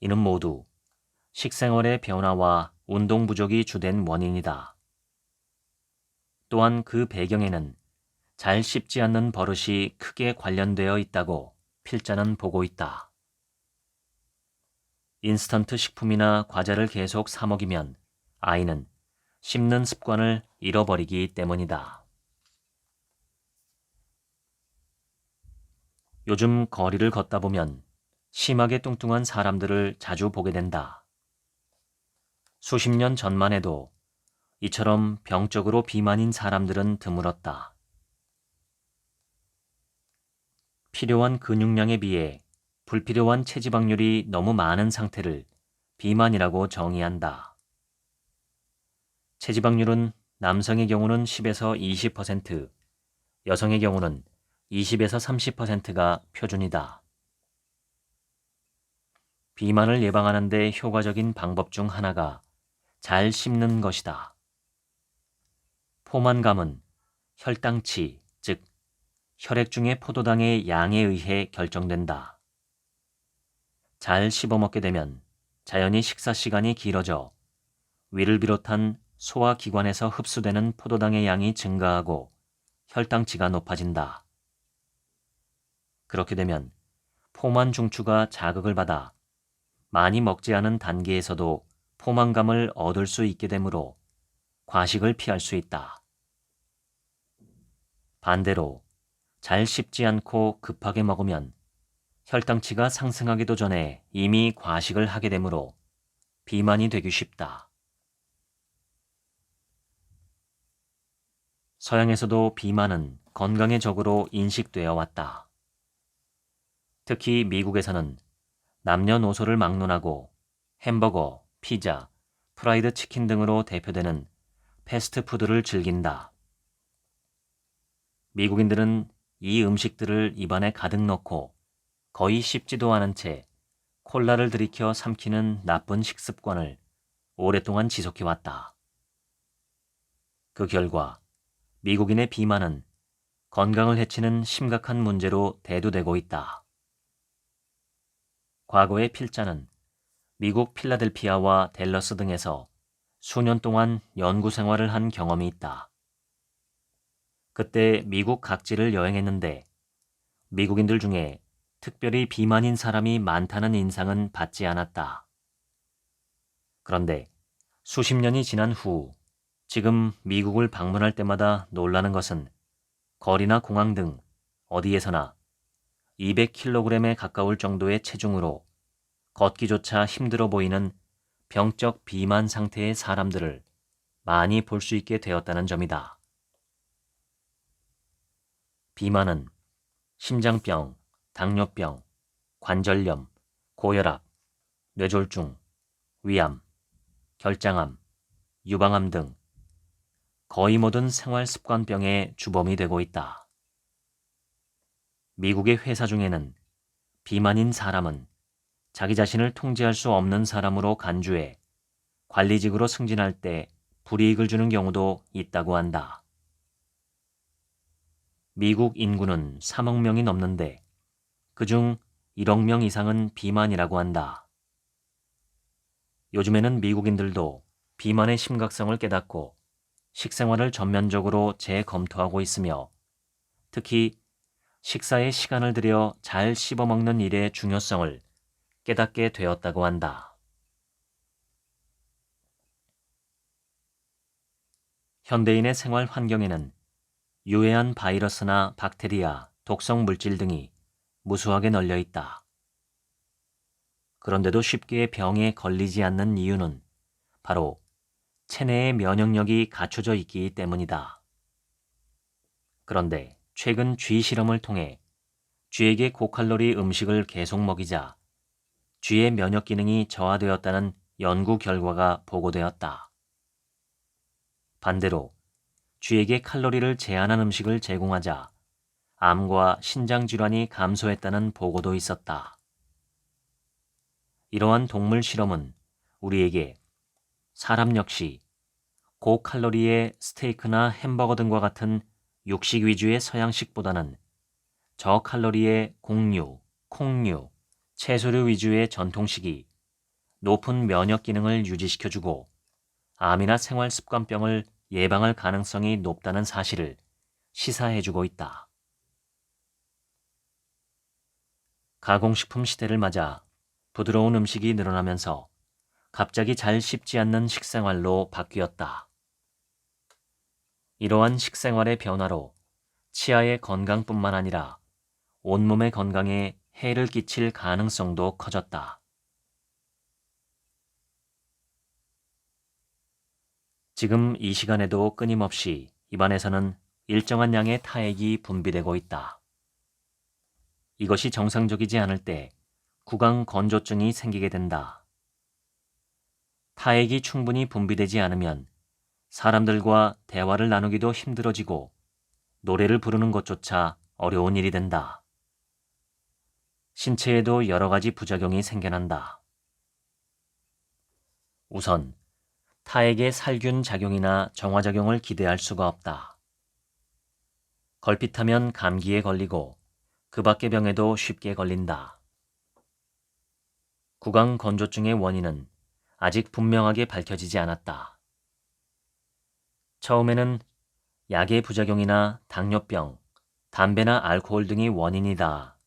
이는 모두 식생활의 변화와 운동 부족이 주된 원인이다. 또한 그 배경에는 잘 씹지 않는 버릇이 크게 관련되어 있다고 필자는 보고 있다. 인스턴트 식품이나 과자를 계속 사 먹이면 아이는 씹는 습관을 잃어버리기 때문이다. 요즘 거리를 걷다 보면 심하게 뚱뚱한 사람들을 자주 보게 된다. 수십 년 전만 해도 이처럼 병적으로 비만인 사람들은 드물었다. 필요한 근육량에 비해 불필요한 체지방률이 너무 많은 상태를 비만이라고 정의한다. 체지방률은 남성의 경우는 10에서 20%, 여성의 경우는 20에서 30%가 표준이다. 비만을 예방하는 데 효과적인 방법 중 하나가 잘 씹는 것이다. 포만감은 혈당치, 즉 혈액 중의 포도당의 양에 의해 결정된다. 잘 씹어먹게 되면 자연히 식사 시간이 길어져 위를 비롯한 소화기관에서 흡수되는 포도당의 양이 증가하고 혈당치가 높아진다. 그렇게 되면 포만 중추가 자극을 받아 많이 먹지 않은 단계에서도 포만감을 얻을 수 있게 되므로 과식을 피할 수 있다. 반대로 잘 씹지 않고 급하게 먹으면 혈당치가 상승하기도 전에 이미 과식을 하게 되므로 비만이 되기 쉽다. 서양에서도 비만은 건강의 적으로 인식되어 왔다. 특히 미국에서는 남녀노소를 막론하고 햄버거, 피자, 프라이드 치킨 등으로 대표되는 패스트푸드를 즐긴다. 미국인들은 이 음식들을 입안에 가득 넣고 거의 씹지도 않은 채 콜라를 들이켜 삼키는 나쁜 식습관을 오랫동안 지속해왔다. 그 결과 미국인의 비만은 건강을 해치는 심각한 문제로 대두되고 있다. 과거의 필자는 미국 필라델피아와 댈러스 등에서 수년 동안 연구 생활을 한 경험이 있다. 그때 미국 각지를 여행했는데 미국인들 중에 특별히 비만인 사람이 많다는 인상은 받지 않았다. 그런데 수십 년이 지난 후 지금 미국을 방문할 때마다 놀라는 것은 거리나 공항 등 어디에서나 200kg에 가까울 정도의 체중으로 걷기조차 힘들어 보이는 병적 비만 상태의 사람들을 많이 볼 수 있게 되었다는 점이다. 비만은 심장병, 당뇨병, 관절염, 고혈압, 뇌졸중, 위암, 결장암, 유방암 등 거의 모든 생활습관병의 주범이 되고 있다. 미국의 회사 중에는 비만인 사람은 자기 자신을 통제할 수 없는 사람으로 간주해 관리직으로 승진할 때 불이익을 주는 경우도 있다고 한다. 미국 인구는 3억 명이 넘는데 그중 1억 명 이상은 비만이라고 한다. 요즘에는 미국인들도 비만의 심각성을 깨닫고 식생활을 전면적으로 재검토하고 있으며 특히 식사에 시간을 들여 잘 씹어먹는 일의 중요성을 깨닫게 되었다고 한다. 현대인의 생활 환경에는 유해한 바이러스나 박테리아, 독성 물질 등이 무수하게 널려 있다. 그런데도 쉽게 병에 걸리지 않는 이유는 바로 체내의 면역력이 갖춰져 있기 때문이다. 그런데 최근 쥐 실험을 통해 쥐에게 고칼로리 음식을 계속 먹이자 쥐의 면역 기능이 저하되었다는 연구 결과가 보고되었다. 반대로 쥐에게 칼로리를 제한한 음식을 제공하자 암과 신장 질환이 감소했다는 보고도 있었다. 이러한 동물 실험은 우리에게 사람 역시 고칼로리의 스테이크나 햄버거 등과 같은 육식 위주의 서양식보다는 저칼로리의 곡류, 콩류, 채소류 위주의 전통식이 높은 면역 기능을 유지시켜주고 암이나 생활습관병을 예방할 가능성이 높다는 사실을 시사해주고 있다. 가공식품 시대를 맞아 부드러운 음식이 늘어나면서 갑자기 잘 씹지 않는 식생활로 바뀌었다. 이러한 식생활의 변화로 치아의 건강뿐만 아니라 온몸의 건강에 해를 끼칠 가능성도 커졌다. 지금 이 시간에도 끊임없이 입안에서는 일정한 양의 타액이 분비되고 있다. 이것이 정상적이지 않을 때 구강 건조증이 생기게 된다. 타액이 충분히 분비되지 않으면 사람들과 대화를 나누기도 힘들어지고 노래를 부르는 것조차 어려운 일이 된다. 신체에도 여러 가지 부작용이 생겨난다. 우선 타액의 살균 작용이나 정화작용을 기대할 수가 없다. 걸핏하면 감기에 걸리고 그 밖의 병에도 쉽게 걸린다. 구강 건조증의 원인은 아직 분명하게 밝혀지지 않았다. 처음에는 약의 부작용이나 당뇨병, 담배나 알코올 등이 원인이다.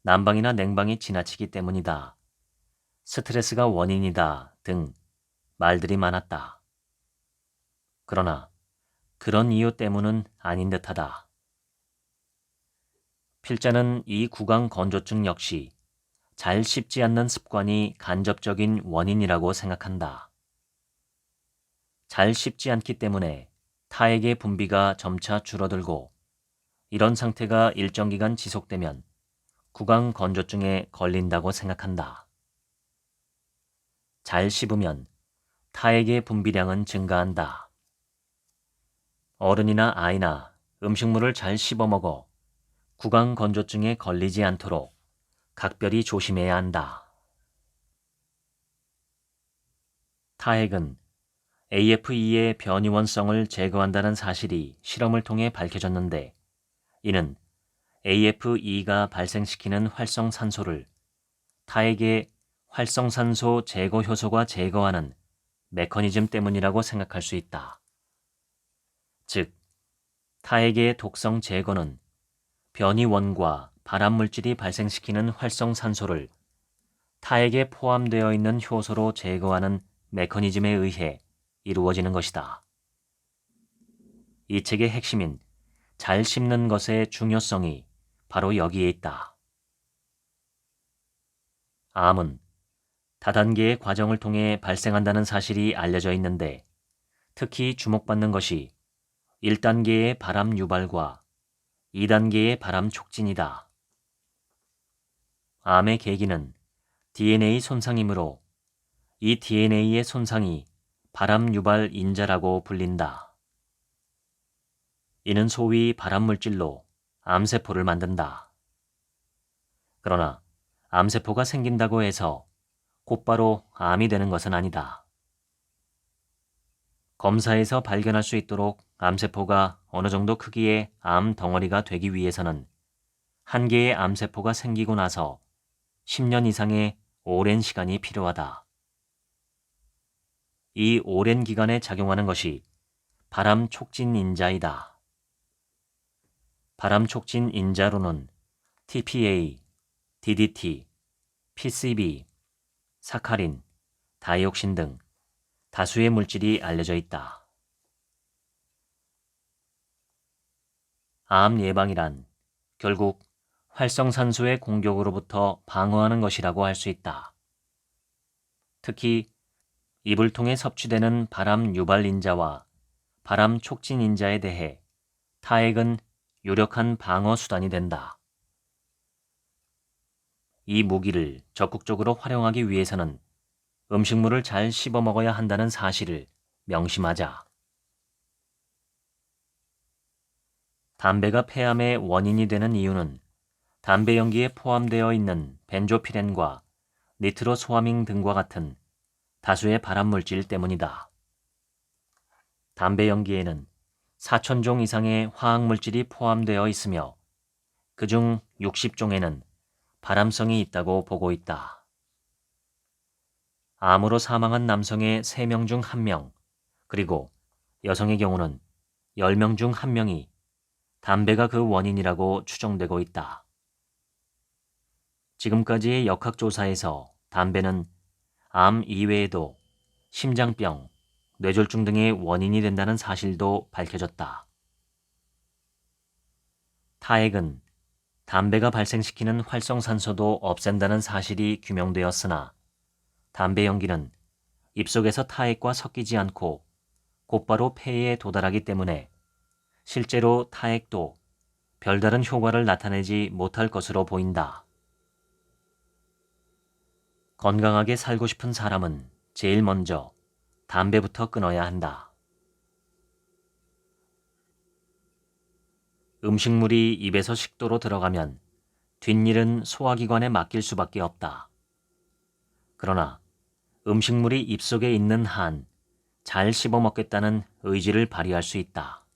난방이나 냉방이 지나치기 때문이다. 스트레스가 원인이다. 등 말들이 많았다. 그러나 그런 이유 때문은 아닌 듯하다. 필자는 이 구강 건조증 역시 잘 씹지 않는 습관이 간접적인 원인이라고 생각한다. 잘 씹지 않기 때문에 타액의 분비가 점차 줄어들고 이런 상태가 일정 기간 지속되면 구강 건조증에 걸린다고 생각한다. 잘 씹으면 타액의 분비량은 증가한다. 어른이나 아이나 음식물을 잘 씹어 먹어 구강 건조증에 걸리지 않도록 각별히 조심해야 한다. 타액은 AFE의 변이원성을 제거한다는 사실이 실험을 통해 밝혀졌는데 이는 AFE가 발생시키는 활성산소를 타액의 활성산소 제거 효소가 제거하는 메커니즘 때문이라고 생각할 수 있다. 즉, 타액의 독성 제거는 변이원과 발암물질이 발생시키는 활성산소를 타액에 포함되어 있는 효소로 제거하는 메커니즘에 의해 이루어지는 것이다. 이 책의 핵심인 잘 씹는 것의 중요성이 바로 여기에 있다. 암은 다단계의 과정을 통해 발생한다는 사실이 알려져 있는데 특히 주목받는 것이 1단계의 발암 유발과 2단계의 발암 촉진이다. 암의 계기는 DNA 손상이므로 이 DNA의 손상이 발암 유발 인자라고 불린다. 이는 소위 발암물질로 암세포를 만든다. 그러나 암세포가 생긴다고 해서 곧바로 암이 되는 것은 아니다. 검사에서 발견할 수 있도록 암세포가 어느 정도 크기의 암 덩어리가 되기 위해서는 한 개의 암세포가 생기고 나서 10년 이상의 오랜 시간이 필요하다. 이 오랜 기간에 작용하는 것이 발암 촉진 인자이다. 발암 촉진 인자로는 TPA, DDT, PCB, 사카린, 다이옥신 등 다수의 물질이 알려져 있다. 암 예방이란 결국 활성산소의 공격으로부터 방어하는 것이라고 할 수 있다. 특히 입을 통해 섭취되는 발암 유발 인자와 발암 촉진 인자에 대해 타액은 유력한 방어 수단이 된다. 이 무기를 적극적으로 활용하기 위해서는 음식물을 잘 씹어 먹어야 한다는 사실을 명심하자. 담배가 폐암의 원인이 되는 이유는 담배 연기에 포함되어 있는 벤조피렌과 니트로소아민 등과 같은 다수의 발암물질 때문이다. 담배 연기에는 4,000종 이상의 화학물질이 포함되어 있으며 그중 60종에는 발암성이 있다고 보고 있다. 암으로 사망한 남성의 3명 중 1명, 그리고 여성의 경우는 10명 중 1명이 담배가 그 원인이라고 추정되고 있다. 지금까지의 역학조사에서 담배는 암 이외에도 심장병, 뇌졸중 등의 원인이 된다는 사실도 밝혀졌다. 타액은 담배가 발생시키는 활성산소도 없앤다는 사실이 규명되었으나 담배 연기는 입속에서 타액과 섞이지 않고 곧바로 폐에 도달하기 때문에 실제로 타액도 별다른 효과를 나타내지 못할 것으로 보인다. 건강하게 살고 싶은 사람은 제일 먼저 담배부터 끊어야 한다. 음식물이 입에서 식도로 들어가면 뒷일은 소화기관에 맡길 수밖에 없다. 그러나 음식물이 입속에 있는 한 잘 씹어먹겠다는 의지를 발휘할 수 있다.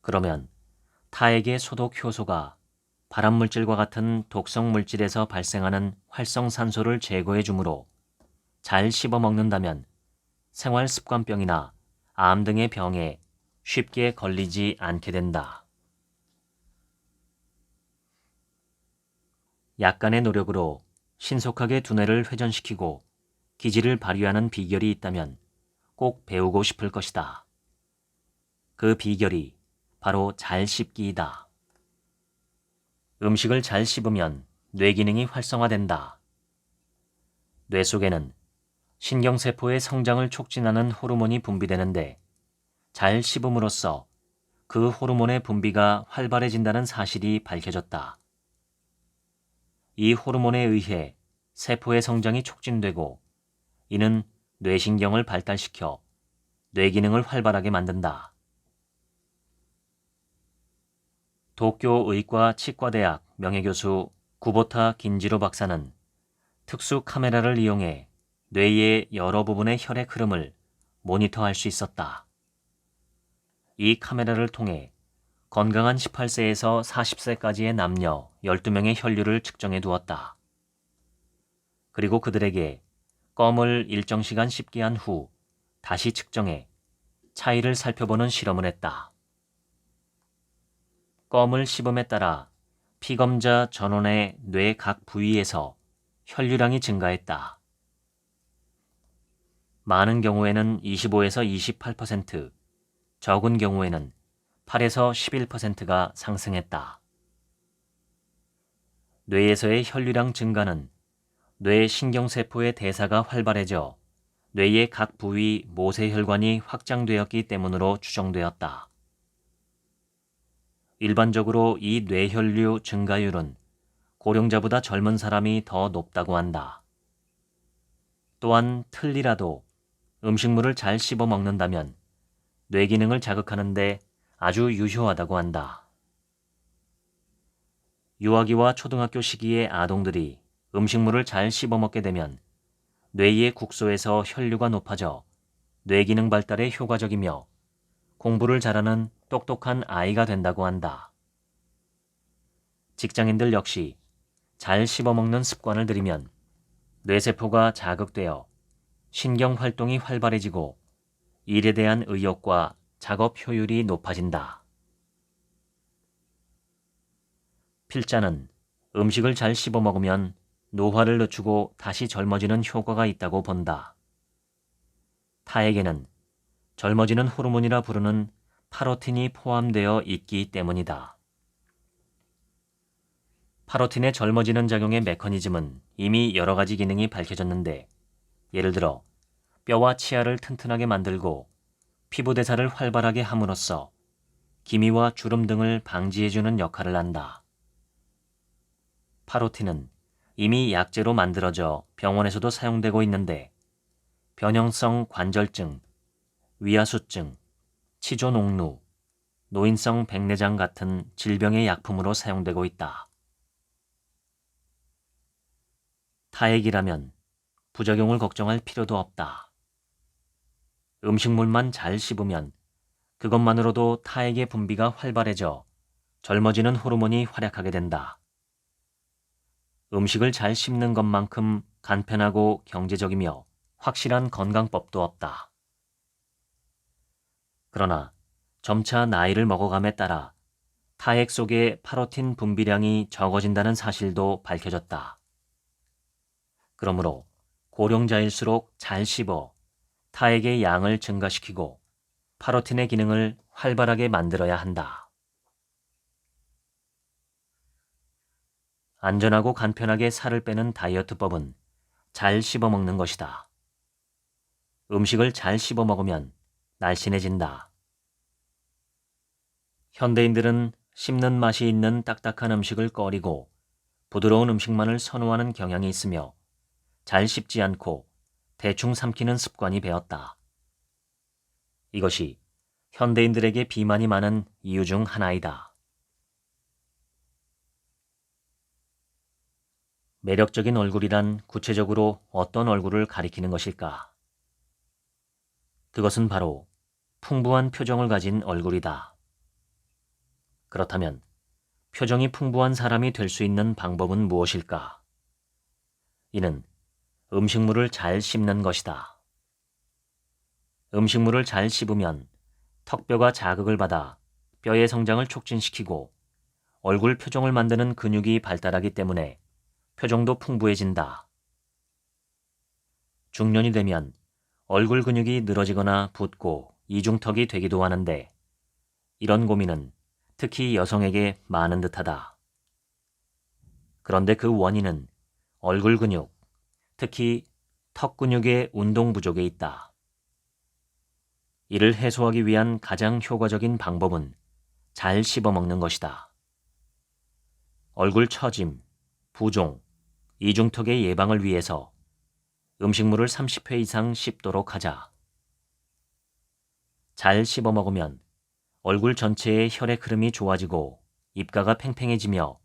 그러면 타액의 소독 효소가 발암물질과 같은 독성 물질에서 발생하는 활성산소를 제거해 주므로 잘 씹어먹는다면 생활습관병이나 암 등의 병에 쉽게 걸리지 않게 된다. 약간의 노력으로 신속하게 두뇌를 회전시키고 기지를 발휘하는 비결이 있다면 꼭 배우고 싶을 것이다. 그 비결이 바로 잘 씹기이다. 음식을 잘 씹으면 뇌 기능이 활성화된다. 뇌 속에는 신경세포의 성장을 촉진하는 호르몬이 분비되는데 잘 씹음으로써 그 호르몬의 분비가 활발해진다는 사실이 밝혀졌다. 이 호르몬에 의해 세포의 성장이 촉진되고 이는 뇌신경을 발달시켜 뇌 기능을 활발하게 만든다. 도쿄 의과 치과대학 명예교수 구보타 긴지로 박사는 특수 카메라를 이용해 뇌의 여러 부분의 혈액 흐름을 모니터할 수 있었다. 이 카메라를 통해 건강한 18세에서 40세까지의 남녀 12명의 혈류를 측정해 두었다. 그리고 그들에게 껌을 일정 시간 씹게 한 후 다시 측정해 차이를 살펴보는 실험을 했다. 껌을 씹음에 따라 피검자 전원의 뇌 각 부위에서 혈류량이 증가했다. 많은 경우에는 25에서 28%, 적은 경우에는 8에서 11%가 상승했다. 뇌에서의 혈류량 증가는 뇌 신경세포의 대사가 활발해져 뇌의 각 부위 모세혈관이 확장되었기 때문으로 추정되었다. 일반적으로 이 뇌혈류 증가율은 고령자보다 젊은 사람이 더 높다고 한다. 또한 틀니라도 음식물을 잘 씹어 먹는다면 뇌 기능을 자극하는 데 아주 유효하다고 한다. 유아기와 초등학교 시기의 아동들이 음식물을 잘 씹어 먹게 되면 뇌의 국소에서 혈류가 높아져 뇌 기능 발달에 효과적이며 공부를 잘하는 똑똑한 아이가 된다고 한다. 직장인들 역시 잘 씹어먹는 습관을 들이면 뇌세포가 자극되어 신경 활동이 활발해지고 일에 대한 의욕과 작업 효율이 높아진다. 필자는 음식을 잘 씹어먹으면 노화를 늦추고 다시 젊어지는 효과가 있다고 본다. 타에게는 젊어지는 호르몬이라 부르는 파로틴이 포함되어 있기 때문이다. 파로틴의 젊어지는 작용의 메커니즘은 이미 여러 가지 기능이 밝혀졌는데 예를 들어 뼈와 치아를 튼튼하게 만들고 피부 대사를 활발하게 함으로써 기미와 주름 등을 방지해주는 역할을 한다. 파로틴은 이미 약재로 만들어져 병원에서도 사용되고 있는데 변형성 관절증, 위아수증, 치조농루, 노인성 백내장 같은 질병의 약품으로 사용되고 있다. 타액이라면 부작용을 걱정할 필요도 없다. 음식물만 잘 씹으면 그것만으로도 타액의 분비가 활발해져 젊어지는 호르몬이 활약하게 된다. 음식을 잘 씹는 것만큼 간편하고 경제적이며 확실한 건강법도 없다. 그러나 점차 나이를 먹어감에 따라 타액 속의 파로틴 분비량이 적어진다는 사실도 밝혀졌다. 그러므로 고령자일수록 잘 씹어 타액의 양을 증가시키고 파로틴의 기능을 활발하게 만들어야 한다. 안전하고 간편하게 살을 빼는 다이어트법은 잘 씹어먹는 것이다. 음식을 잘 씹어먹으면 날씬해진다. 현대인들은 씹는 맛이 있는 딱딱한 음식을 꺼리고 부드러운 음식만을 선호하는 경향이 있으며 잘 씹지 않고 대충 삼키는 습관이 배었다. 이것이 현대인들에게 비만이 많은 이유 중 하나이다. 매력적인 얼굴이란 구체적으로 어떤 얼굴을 가리키는 것일까? 그것은 바로 풍부한 표정을 가진 얼굴이다. 그렇다면 표정이 풍부한 사람이 될 수 있는 방법은 무엇일까? 이는 음식물을 잘 씹는 것이다. 음식물을 잘 씹으면 턱뼈가 자극을 받아 뼈의 성장을 촉진시키고 얼굴 표정을 만드는 근육이 발달하기 때문에 표정도 풍부해진다. 중년이 되면 얼굴 근육이 늘어지거나 붓고 이중턱이 되기도 하는데 이런 고민은 특히 여성에게 많은 듯하다. 그런데 그 원인은 얼굴 근육, 특히 턱 근육의 운동 부족에 있다. 이를 해소하기 위한 가장 효과적인 방법은 잘 씹어먹는 것이다. 얼굴 처짐, 부종, 이중턱의 예방을 위해서 음식물을 30회 이상 씹도록 하자. 잘 씹어먹으면 얼굴 전체의 혈액 흐름이 좋아지고 입가가 팽팽해지며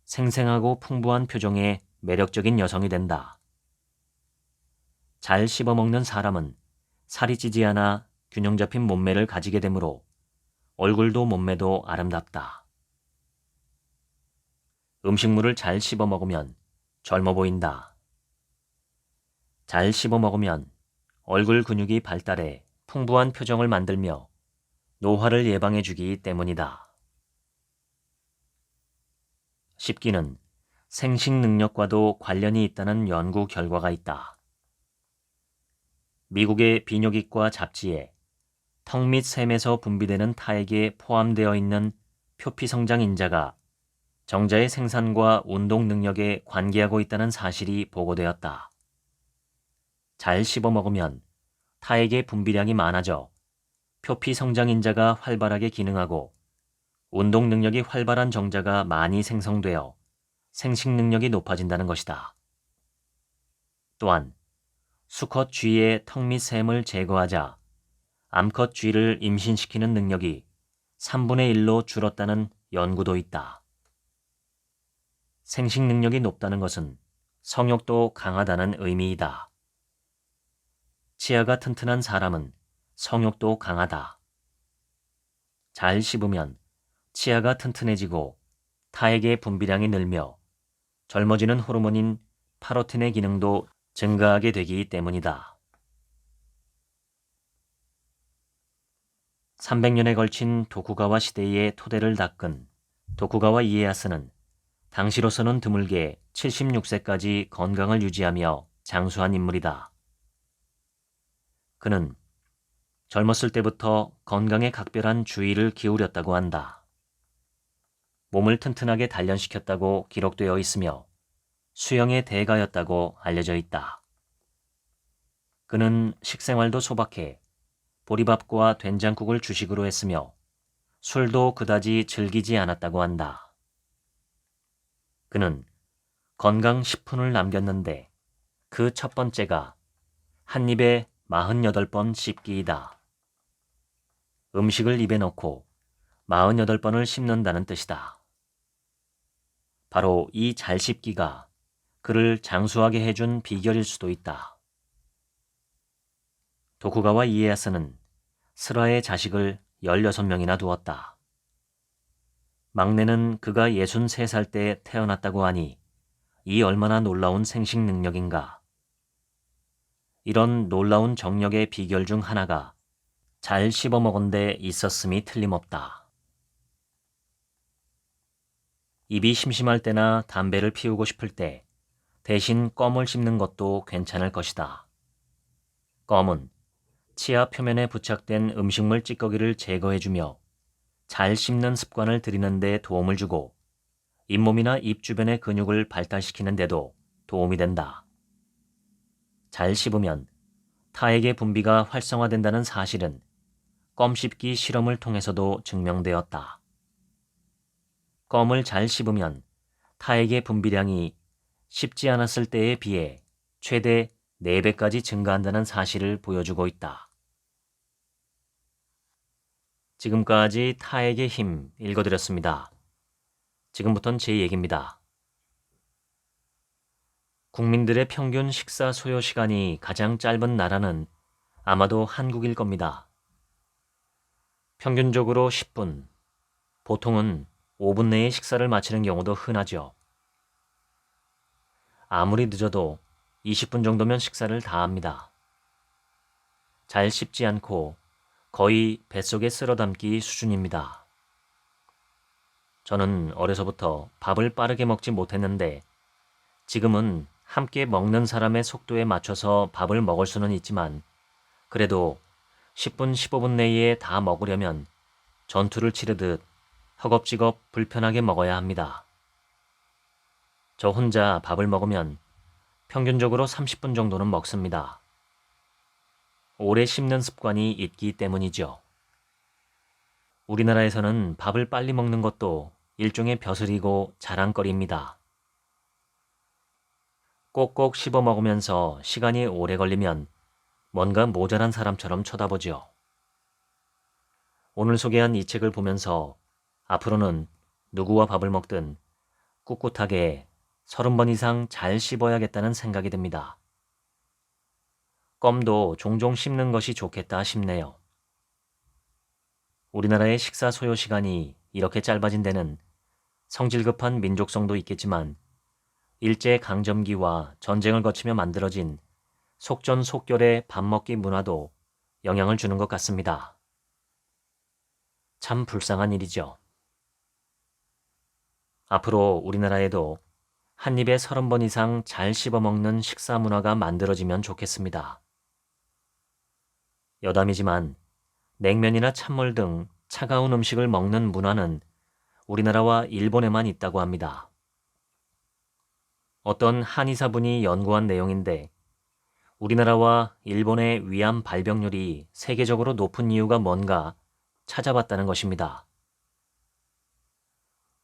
생생하고 풍부한 표정의 매력적인 여성이 된다. 잘 씹어먹는 사람은 살이 찌지 않아 균형 잡힌 몸매를 가지게 되므로 얼굴도 몸매도 아름답다. 음식물을 잘 씹어먹으면 젊어 보인다. 잘 씹어먹으면 얼굴 근육이 발달해 풍부한 표정을 만들며 노화를 예방해주기 때문이다. 씹기는 생식 능력과도 관련이 있다는 연구 결과가 있다. 미국의 비뇨기과 잡지에 턱 및 샘에서 분비되는 타액에 포함되어 있는 표피성장 인자가 정자의 생산과 운동 능력에 관계하고 있다는 사실이 보고되었다. 잘 씹어먹으면 타액의 분비량이 많아져 표피성장 인자가 활발하게 기능하고 운동 능력이 활발한 정자가 많이 생성되어 생식 능력이 높아진다는 것이다. 또한 수컷 쥐의 턱 및 샘을 제거하자 암컷 쥐를 임신시키는 능력이 3분의 1로 줄었다는 연구도 있다. 생식 능력이 높다는 것은 성욕도 강하다는 의미이다. 치아가 튼튼한 사람은 성욕도 강하다. 잘 씹으면 치아가 튼튼해지고 타액의 분비량이 늘며 젊어지는 호르몬인 파로틴의 기능도 증가하게 되기 때문이다. 300년에 걸친 도쿠가와 시대의 토대를 닦은 도쿠가와 이에야스는 당시로서는 드물게 76세까지 건강을 유지하며 장수한 인물이다. 그는 젊었을 때부터 건강에 각별한 주의를 기울였다고 한다. 몸을 튼튼하게 단련시켰다고 기록되어 있으며 수영의 대가였다고 알려져 있다. 그는 식생활도 소박해 보리밥과 된장국을 주식으로 했으며 술도 그다지 즐기지 않았다고 한다. 그는 건강 10푼을 남겼는데 그 첫 번째가 한 입에 48번 씹기이다. 음식을 입에 넣고 48번을 씹는다는 뜻이다. 바로 이 잘 씹기가 그를 장수하게 해준 비결일 수도 있다. 도쿠가와 이에야스는 스라의 자식을 16명이나 두었다. 막내는 그가 63살 때 태어났다고 하니 이 얼마나 놀라운 생식 능력인가. 이런 놀라운 정력의 비결 중 하나가 잘 씹어먹은 데 있었음이 틀림없다. 입이 심심할 때나 담배를 피우고 싶을 때 대신 껌을 씹는 것도 괜찮을 것이다. 껌은 치아 표면에 부착된 음식물 찌꺼기를 제거해주며 잘 씹는 습관을 들이는 데 도움을 주고 잇몸이나 입 주변의 근육을 발달시키는 데도 도움이 된다. 잘 씹으면 타액의 분비가 활성화된다는 사실은 껌 씹기 실험을 통해서도 증명되었다. 껌을 잘 씹으면 타액의 분비량이 씹지 않았을 때에 비해 최대 4배까지 증가한다는 사실을 보여주고 있다. 지금까지 타액의 힘 읽어드렸습니다. 지금부턴 제 얘기입니다. 국민들의 평균 식사 소요 시간이 가장 짧은 나라는 아마도 한국일 겁니다. 평균적으로 10분, 보통은 5분 내에 식사를 마치는 경우도 흔하죠. 아무리 늦어도 20분 정도면 식사를 다 합니다. 잘 씹지 않고 거의 뱃속에 쓸어담기 수준입니다. 저는 어려서부터 밥을 빠르게 먹지 못했는데 지금은 함께 먹는 사람의 속도에 맞춰서 밥을 먹을 수는 있지만 그래도 10분, 15분 내에 다 먹으려면 전투를 치르듯 허겁지겁 불편하게 먹어야 합니다. 저 혼자 밥을 먹으면 평균적으로 30분 정도는 먹습니다. 오래 씹는 습관이 있기 때문이죠. 우리나라에서는 밥을 빨리 먹는 것도 일종의 벼슬이고 자랑거리입니다. 꼭꼭 씹어 먹으면서 시간이 오래 걸리면 뭔가 모자란 사람처럼 쳐다보죠. 오늘 소개한 이 책을 보면서 앞으로는 누구와 밥을 먹든 꿋꿋하게 30번 이상 잘 씹어야겠다는 생각이 듭니다. 껌도 종종 씹는 것이 좋겠다 싶네요. 우리나라의 식사 소요 시간이 이렇게 짧아진 데는 성질 급한 민족성도 있겠지만 일제강점기와 전쟁을 거치며 만들어진 속전속결의 밥 먹기 문화도 영향을 주는 것 같습니다. 참 불쌍한 일이죠. 앞으로 우리나라에도 한 입에 30번 이상 잘 씹어먹는 식사 문화가 만들어지면 좋겠습니다. 여담이지만 냉면이나 찬물 등 차가운 음식을 먹는 문화는 우리나라와 일본에만 있다고 합니다. 어떤 한의사분이 연구한 내용인데 우리나라와 일본의 위암 발병률이 세계적으로 높은 이유가 뭔가 찾아봤다는 것입니다.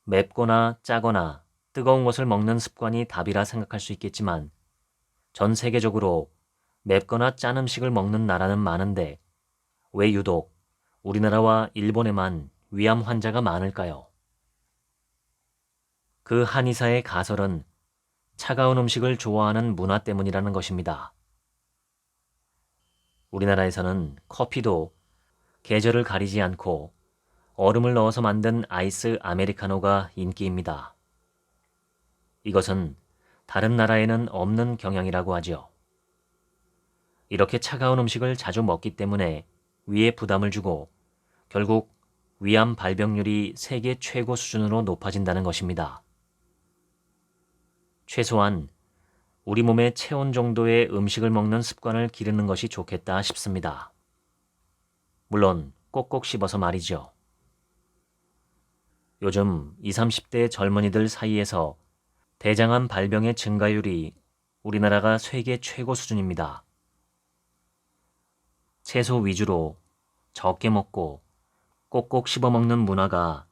맵거나 짜거나 뜨거운 것을 먹는 습관이 답이라 생각할 수 있겠지만 전 세계적으로 맵거나 짠 음식을 먹는 나라는 많은데 왜 유독 우리나라와 일본에만 위암 환자가 많을까요? 그 한의사의 가설은 차가운 음식을 좋아하는 문화 때문이라는 것입니다. 우리나라에서는 커피도 계절을 가리지 않고 얼음을 넣어서 만든 아이스 아메리카노가 인기입니다. 이것은 다른 나라에는 없는 경향이라고 하죠. 이렇게 차가운 음식을 자주 먹기 때문에 위에 부담을 주고 결국 위암 발병률이 세계 최고 수준으로 높아진다는 것입니다. 최소한 우리 몸의 체온 정도의 음식을 먹는 습관을 기르는 것이 좋겠다 싶습니다. 물론 꼭꼭 씹어서 말이죠. 요즘 20, 30대 젊은이들 사이에서 대장암 발병의 증가율이 우리나라가 세계 최고 수준입니다. 채소 위주로 적게 먹고 꼭꼭 씹어 먹는 문화가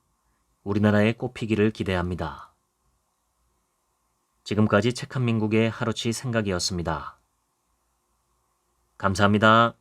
우리나라에 꼽히기를 기대합니다. 지금까지 책 한 민국의 하루치 생각이었습니다. 감사합니다.